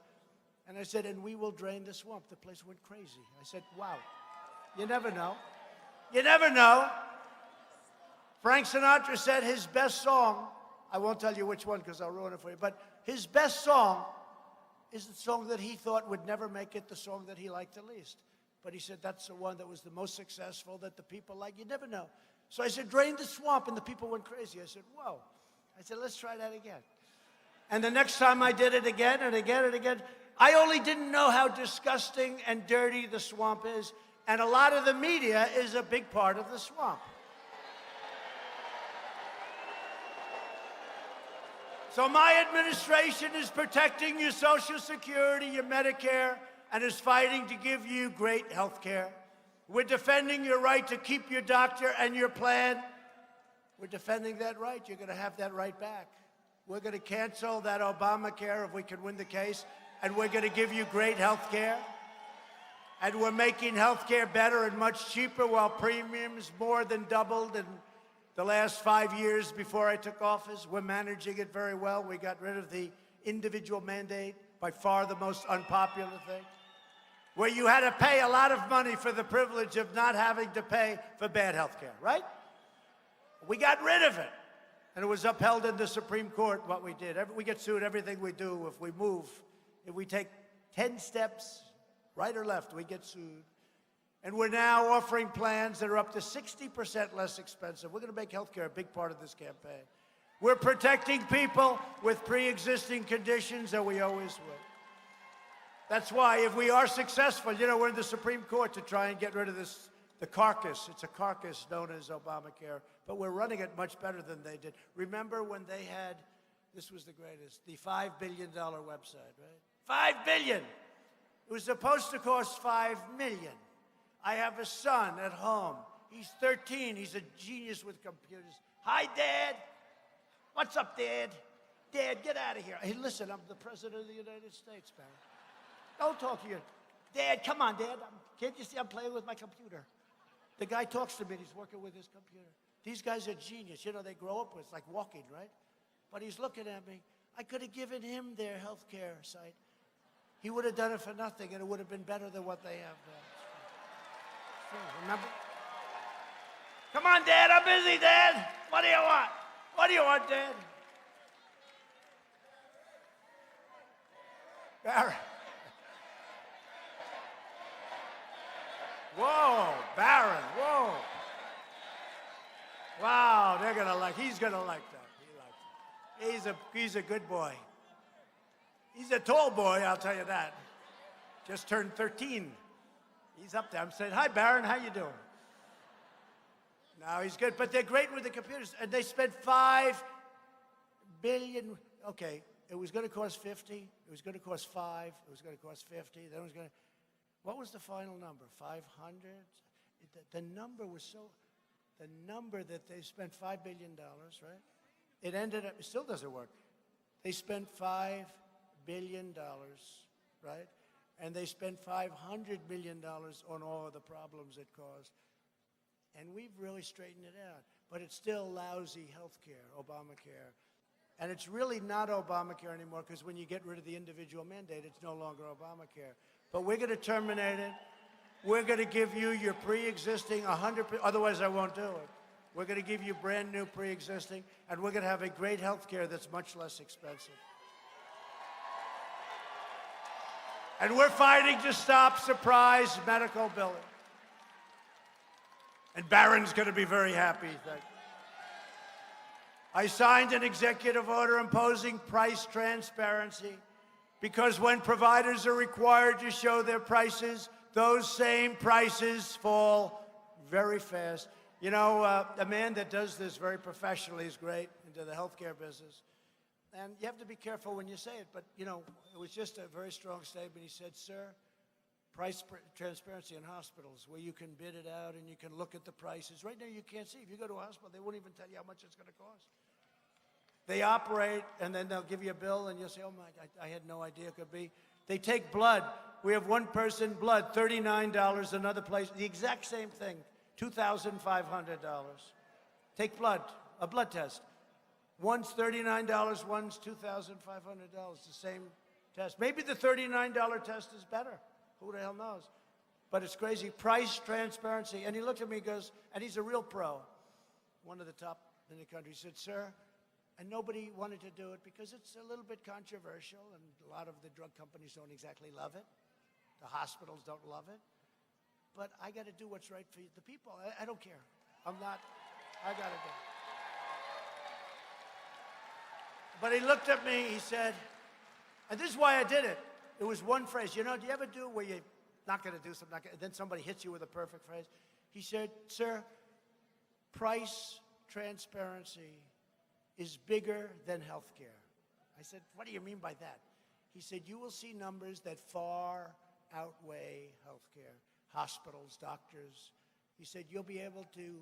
And I said, and we will drain the swamp. The place went crazy. I said, wow, you never know. You never know. Frank Sinatra said his best song, I won't tell you which one because I'll ruin it for you, but his best song is the song that he thought would never make it, the song that he liked the least. But he said that's the one that was the most successful, that the people like. You never know. So I said, drain the swamp, and the people went crazy. I said, whoa. I said, let's try that again. And the next time I did it again and again and again, I only didn't know how disgusting and dirty the swamp is, and a lot of the media is a big part of the swamp. So my administration is protecting your Social Security, your Medicare, and is fighting to give you great health care. We're defending your right to keep your doctor and your plan. We're defending that right. You're going to have that right back. We're going to cancel that Obamacare if we can win the case, and we're going to give you great health care. And we're making health care better and much cheaper while premiums more than doubled in the last 5 years before I took office. We're managing it very well. We got rid of the individual mandate, by far the most unpopular thing, where you had to pay a lot of money for the privilege of not having to pay for bad health care, right? We got rid of it. And it was upheld in the Supreme Court, what we did. We get sued everything we do. If we move, if we take 10 steps, right or left, we get sued. And we're now offering plans that are up to 60% less expensive. We're going to make healthcare a big part of this campaign. We're protecting people with pre-existing conditions, and we always will. That's why, if we are successful, we're in the Supreme Court to try and get rid of this, the carcass. It's a carcass known as Obamacare, but we're running it much better than they did. Remember when they had, this was the greatest, the $5 billion website, right? $5 billion. It was supposed to cost $5 million. I have a son at home. He's 13. He's a genius with computers. Hi, Dad. What's up, Dad? Dad, get out of here. Hey, listen, I'm the President of the United States, man. Don't talk to you. Dad, come on, Dad. Can't you see I'm playing with my computer? The guy talks to me, and he's working with his computer. These guys are genius. They grow up with, it's like walking, right? But he's looking at me. I could have given him their health care site. He would have done it for nothing, and it would have been better than what they have now. Remember? Come on, Dad, I'm busy, Dad. What do you want? What do you want, Dad? Barron. Whoa, Barron, whoa. Wow, he's gonna like that. He likes it. He's a good boy. He's a tall boy, I'll tell you that. Just turned 13. He's up there. I'm saying, hi, Barron, how you doing? No, he's good, but they're great with the computers. And they spent $5 billion. Okay, it was going to cost 50. It was going to cost 5. It was going to cost 50. Then it was going to, what was the final number? 500? The number was so, the number that they spent $5 billion, right? It ended up, it still doesn't work. They spent $5 billion, right? And they spent $500 million on all of the problems it caused. And we've really straightened it out. But it's still lousy health care, Obamacare. And it's really not Obamacare anymore, because when you get rid of the individual mandate, it's no longer Obamacare. But we're going to terminate it. We're going to give you your pre-existing 100%, otherwise I won't do it. We're going to give you brand new pre-existing, and we're going to have a great health care that's much less expensive. And we're fighting to stop surprise medical billing. And Barron's going to be very happy. I signed an executive order imposing price transparency, because when providers are required to show their prices, those same prices fall very fast. A man that does this very professionally is great, into the healthcare business. And you have to be careful when you say it, but, you know, it was just a very strong statement. He said, sir, price transparency in hospitals, where you can bid it out and you can look at the prices. Right now, you can't see. If you go to a hospital, they won't even tell you how much it's going to cost. They operate, and then they'll give you a bill, and you'll say, oh, my, I had no idea it could be. They take blood. We have one person, blood, $39. Another place, the exact same thing, $2,500. Take blood, a blood test. One's $39, one's $2,500, the same test. Maybe the $39 test is better. Who the hell knows? But it's crazy. Price transparency. And he looked at me and goes, and he's a real pro, one of the top in the country. He said, sir, and nobody wanted to do it because it's a little bit controversial, and a lot of the drug companies don't exactly love it. The hospitals don't love it. But I got to do what's right for the people. I don't care. I'm not, I got to do it. But he looked at me, he said, and this is why I did it. It was one phrase. You know, do you ever do where you're not going to do something, and then somebody hits you with a perfect phrase? He said, sir, price transparency is bigger than healthcare. I said, what do you mean by that? He said, you will see numbers that far outweigh healthcare, hospitals, doctors. He said, you'll be able to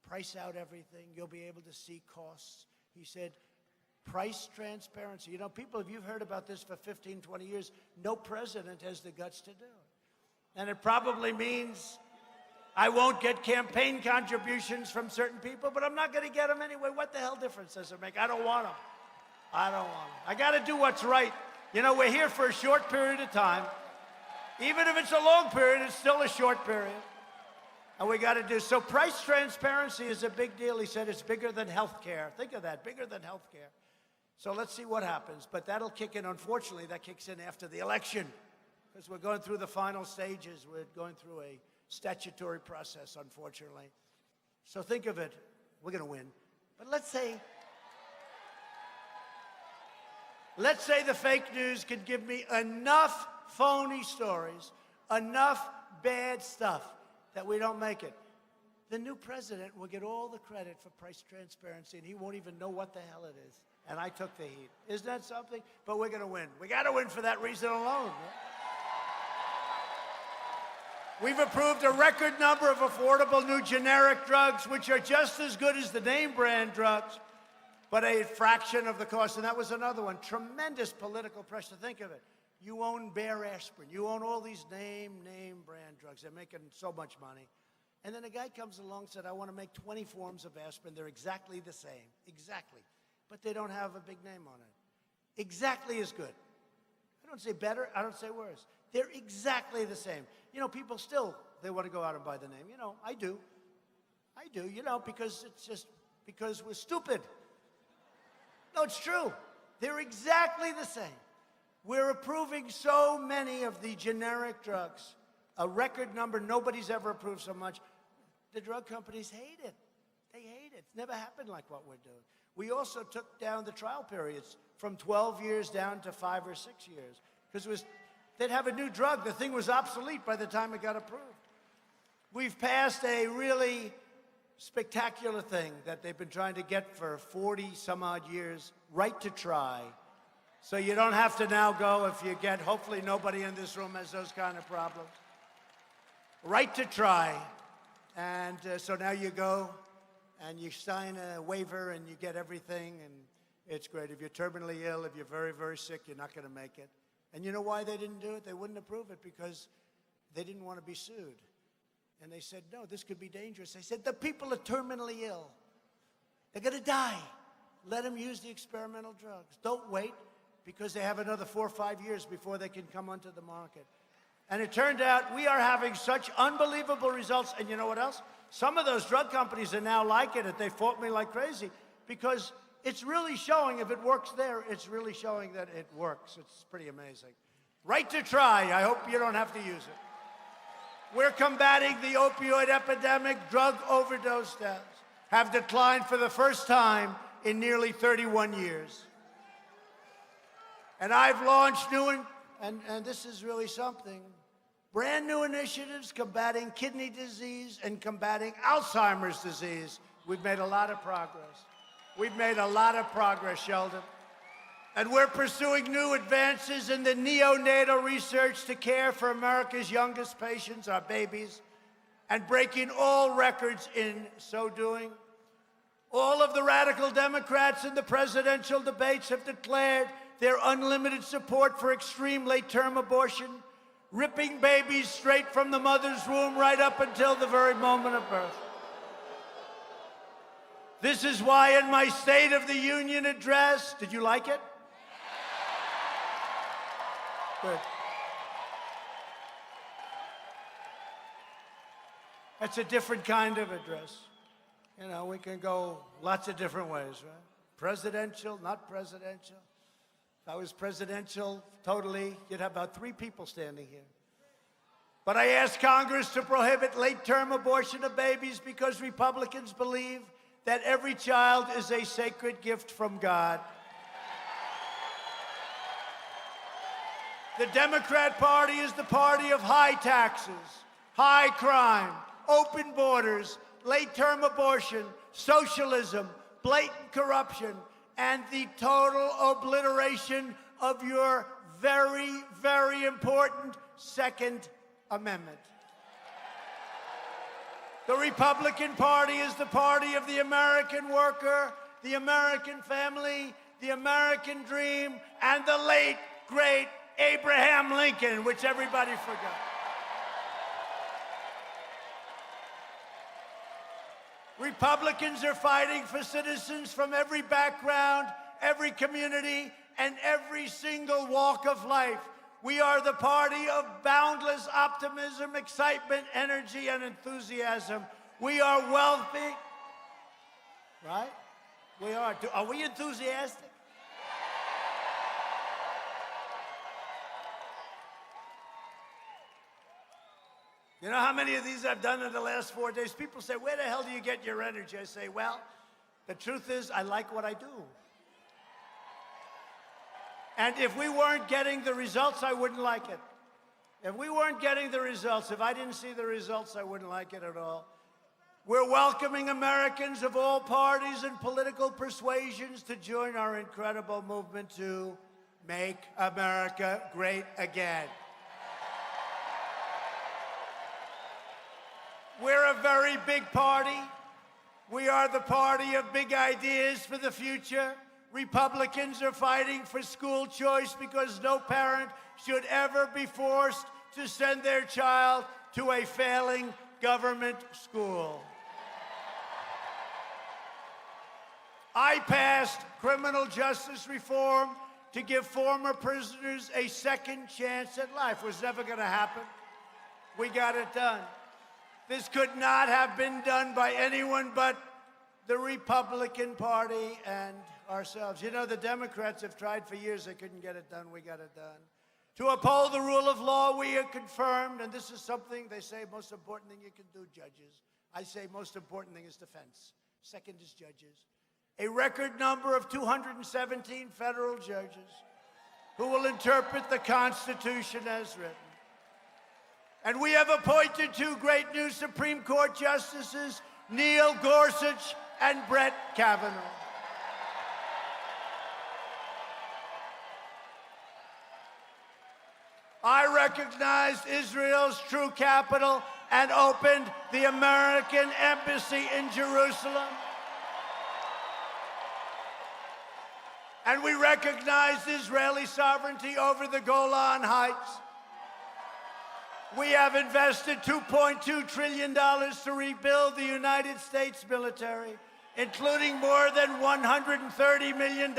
price out everything. You'll be able to see costs. He said, price transparency. You know, people, if you've heard about this for 15, 20 years, no president has the guts to do it. And it probably means I won't get campaign contributions from certain people, but I'm not going to get them anyway. What the hell difference does it make? I don't want them. I don't want them. I got to do what's right. You know, we're here for a short period of time. Even if it's a long period, it's still a short period. And we got to do, so price transparency is a big deal. He said it's bigger than health care. Think of that, bigger than health care. So let's see what happens. But that'll kick in, unfortunately, that kicks in after the election, because we're going through the final stages. We're going through a statutory process, unfortunately. So think of it, we're going to win. But let's say the fake news can give me enough phony stories, enough bad stuff that we don't make it. The new president will get all the credit for price transparency, and he won't even know what the hell it is. And I took the heat. Isn't that something? But we're going to win. We got to win for that reason alone. We've approved a record number of affordable new generic drugs, which are just as good as the name brand drugs, but a fraction of the cost. And that was another one. Tremendous political pressure. Think of it. You own Bayer aspirin. You own all these name brand drugs. They're making so much money. And then a guy comes along and said, I want to make 20 forms of aspirin. They're exactly the same. Exactly. But they don't have a big name on it. Exactly as good. I don't say better. I don't say worse. They're exactly the same. You know, people still, they want to go out and buy the name. You know, I do. You know, because it's just because we're stupid. No, it's true. They're exactly the same. We're approving so many of the generic drugs, a record number. Nobody's ever approved so much. The drug companies hate it. They hate it. It's never happened like what we're doing. We also took down the trial periods from 12 years down to 5 or 6 years, because they'd have a new drug. The thing was obsolete by the time it got approved. We've passed a really spectacular thing that they've been trying to get for 40 some odd years, right to try. So you don't have to now go if you get, hopefully nobody in this room has those kind of problems. Right to try. And so now you go and you sign a waiver and you get everything, and it's great. If you're terminally ill, if you're very, very sick, you're not going to make it. And you know why they didn't do it? They wouldn't approve it because they didn't want to be sued. And they said, no, this could be dangerous. They said, the people are terminally ill. They're going to die. Let them use the experimental drugs. Don't wait, because they have another 4 or 5 years before they can come onto the market. And it turned out we are having such unbelievable results. And you know what else? Some of those drug companies are now liking it. They fought me like crazy, because it's really showing, if it works there, it's really showing that it works. It's pretty amazing. Right to try. I hope you don't have to use it. We're combating the opioid epidemic. Drug overdose deaths have declined for the first time in nearly 31 years. And I've launched new, and this is really something, brand new initiatives combating kidney disease and combating Alzheimer's disease. We've made a lot of progress. We've made a lot of progress, Sheldon. And we're pursuing new advances in the neonatal research to care for America's youngest patients, our babies, and breaking all records in so doing. All of the radical Democrats in the presidential debates have declared their unlimited support for extreme late-term abortion, ripping babies straight from the mother's womb right up until the very moment of birth. This is why in my State of the Union address, did you like it? Good. That's a different kind of address. You know, we can go lots of different ways, right? Presidential, not presidential. If I was presidential, totally, you'd have about 3 people standing here. But I asked Congress to prohibit late-term abortion of babies because Republicans believe that every child is a sacred gift from God. The Democrat Party is the party of high taxes, high crime, open borders, late-term abortion, socialism, blatant corruption, and the total obliteration of your very, very important Second Amendment. The Republican Party is the party of the American worker, the American family, the American dream, and the late, great Abraham Lincoln, which everybody forgot. Republicans are fighting for citizens from every background, every community, and every single walk of life. We are the party of boundless optimism, excitement, energy, and enthusiasm. We are wealthy, right? We are. Are we enthusiastic? You know how many of these I've done in the last 4 days? People say, where the hell do you get your energy? I say, well, the truth is, I like what I do. And if we weren't getting the results, I wouldn't like it. If we weren't getting the results, if I didn't see the results, I wouldn't like it at all. We're welcoming Americans of all parties and political persuasions to join our incredible movement to make America great again. We're a very big party. We are the party of big ideas for the future. Republicans are fighting for school choice because no parent should ever be forced to send their child to a failing government school. I passed criminal justice reform to give former prisoners a second chance at life. It was never going to happen. We got it done. This could not have been done by anyone but the Republican Party and ourselves. You know, the Democrats have tried for years. They couldn't get it done. We got it done. To uphold the rule of law, we are confirmed, and this is something they say most important thing you can do, judges. I say most important thing is defense. Second is judges. A record number of 217 federal judges who will interpret the Constitution as written. And we have appointed 2 great new Supreme Court justices, Neil Gorsuch and Brett Kavanaugh. I recognized Israel's true capital and opened the American Embassy in Jerusalem. And we recognized Israeli sovereignty over the Golan Heights. We have invested $2.2 trillion to rebuild the United States military, including more than $130 million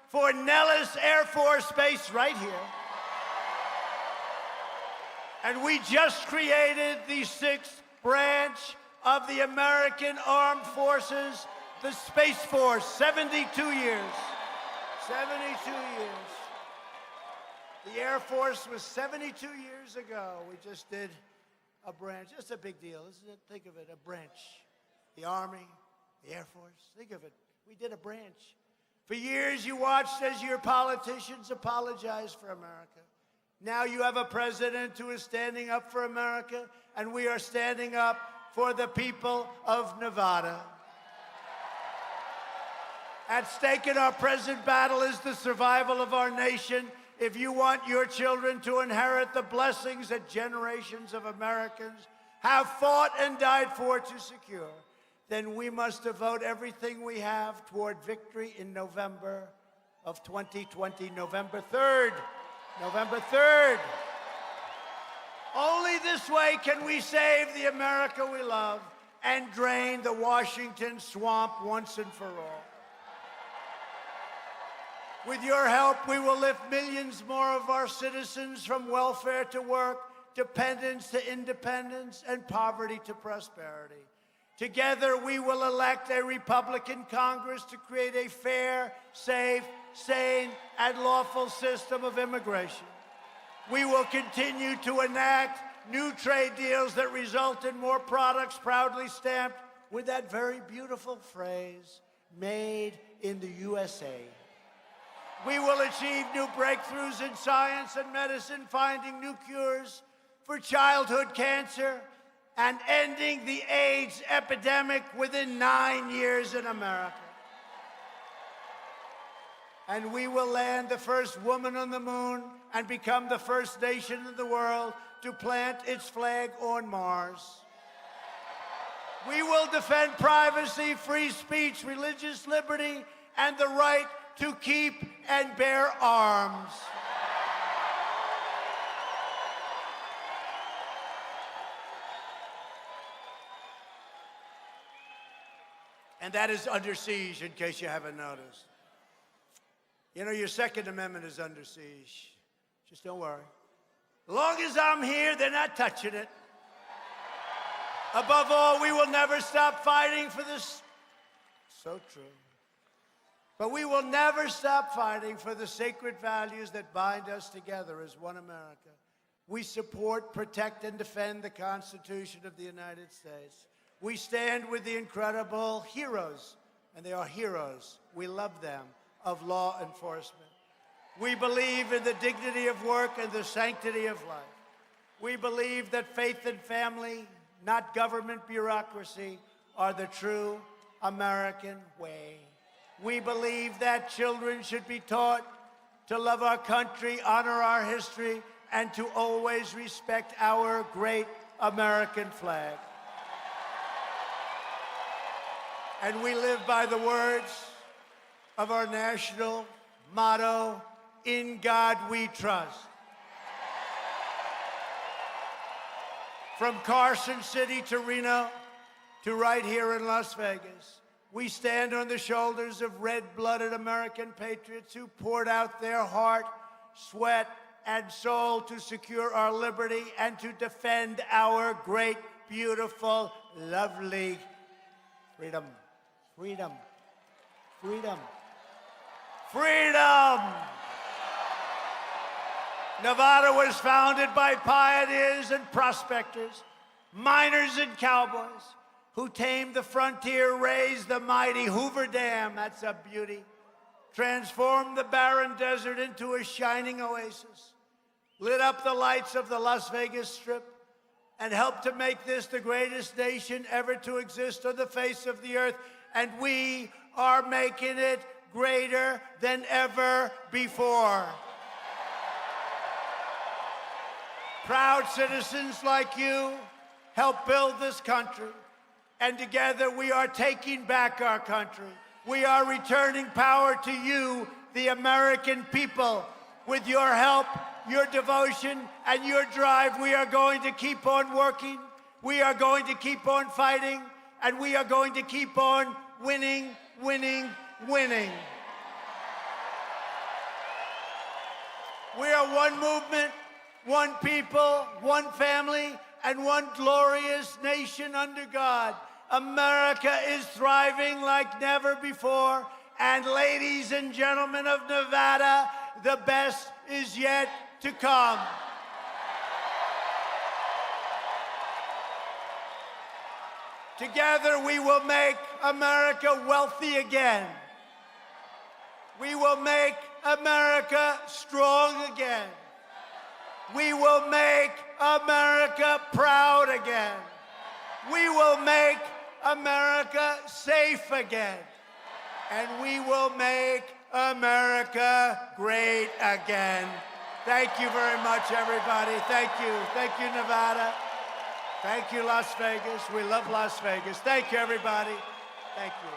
for Nellis Air Force Base right here. And we just created the 6th branch of the American Armed Forces, the Space Force, 72 years. 72 years. The Air Force was 72 years ago. We just did a branch. It's a big deal, isn't it? Think of it, a branch. The Army, the Air Force, think of it. We did a branch. For years, you watched as your politicians apologized for America. Now you have a president who is standing up for America, and we are standing up for the people of Nevada. At stake in our present battle is the survival of our nation. If you want your children to inherit the blessings that generations of Americans have fought and died for to secure, then we must devote everything we have toward victory in November of 2020, November 3rd. November 3rd. Only this way can we save the America we love and drain the Washington swamp once and for all. With your help, we will lift millions more of our citizens from welfare to work, dependence to independence, and poverty to prosperity. Together, we will elect a Republican Congress to create a fair, safe, sane, and lawful system of immigration. We will continue to enact new trade deals that result in more products proudly stamped with that very beautiful phrase, made in the USA. We will achieve new breakthroughs in science and medicine, finding new cures for childhood cancer and ending the AIDS epidemic within 9 years in America. And we will land the first woman on the moon and become the first nation in the world to plant its flag on Mars. We will defend privacy, free speech, religious liberty, and the right to keep and bear arms. And that is under siege, in case you haven't noticed. You know, your Second Amendment is under siege. Just don't worry. As long as I'm here, they're not touching it. Above all, we will never stop fighting for this. So true. But we will never stop fighting for the sacred values that bind us together as one America. We support, protect, and defend the Constitution of the United States. We stand with the incredible heroes, and they are heroes. We love them, of law enforcement. We believe in the dignity of work and the sanctity of life. We believe that faith and family, not government bureaucracy, are the true American way. We believe that children should be taught to love our country, honor our history, and to always respect our great American flag. And we live by the words of our national motto, "In God we trust." From Carson City to Reno to right here in Las Vegas, we stand on the shoulders of red-blooded American patriots who poured out their heart, sweat, and soul to secure our liberty and to defend our great, beautiful, lovely freedom. Freedom. Freedom. Freedom! Nevada was founded by pioneers and prospectors, miners and cowboys, who tamed the frontier, raised the mighty Hoover Dam, that's a beauty, transformed the barren desert into a shining oasis, lit up the lights of the Las Vegas Strip, and helped to make this the greatest nation ever to exist on the face of the earth. And we are making it greater than ever before. Proud citizens like you help build this country. And together we are taking back our country. We are returning power to you, the American people. With your help, your devotion, and your drive, we are going to keep on working. We are going to keep on fighting. And we are going to keep on winning, winning, winning. We are one movement, one people, one family, and one glorious nation under God. America is thriving like never before. And ladies and gentlemen of Nevada, the best is yet to come. Together we will make America wealthy again. We will make America strong again. We will make America proud again. We will make America safe again. and we will make America great again. Thank you very much, everybody. Thank you. Thank you, Nevada. Thank you, Las Vegas. We love Las Vegas. Thank you, everybody. Thank you.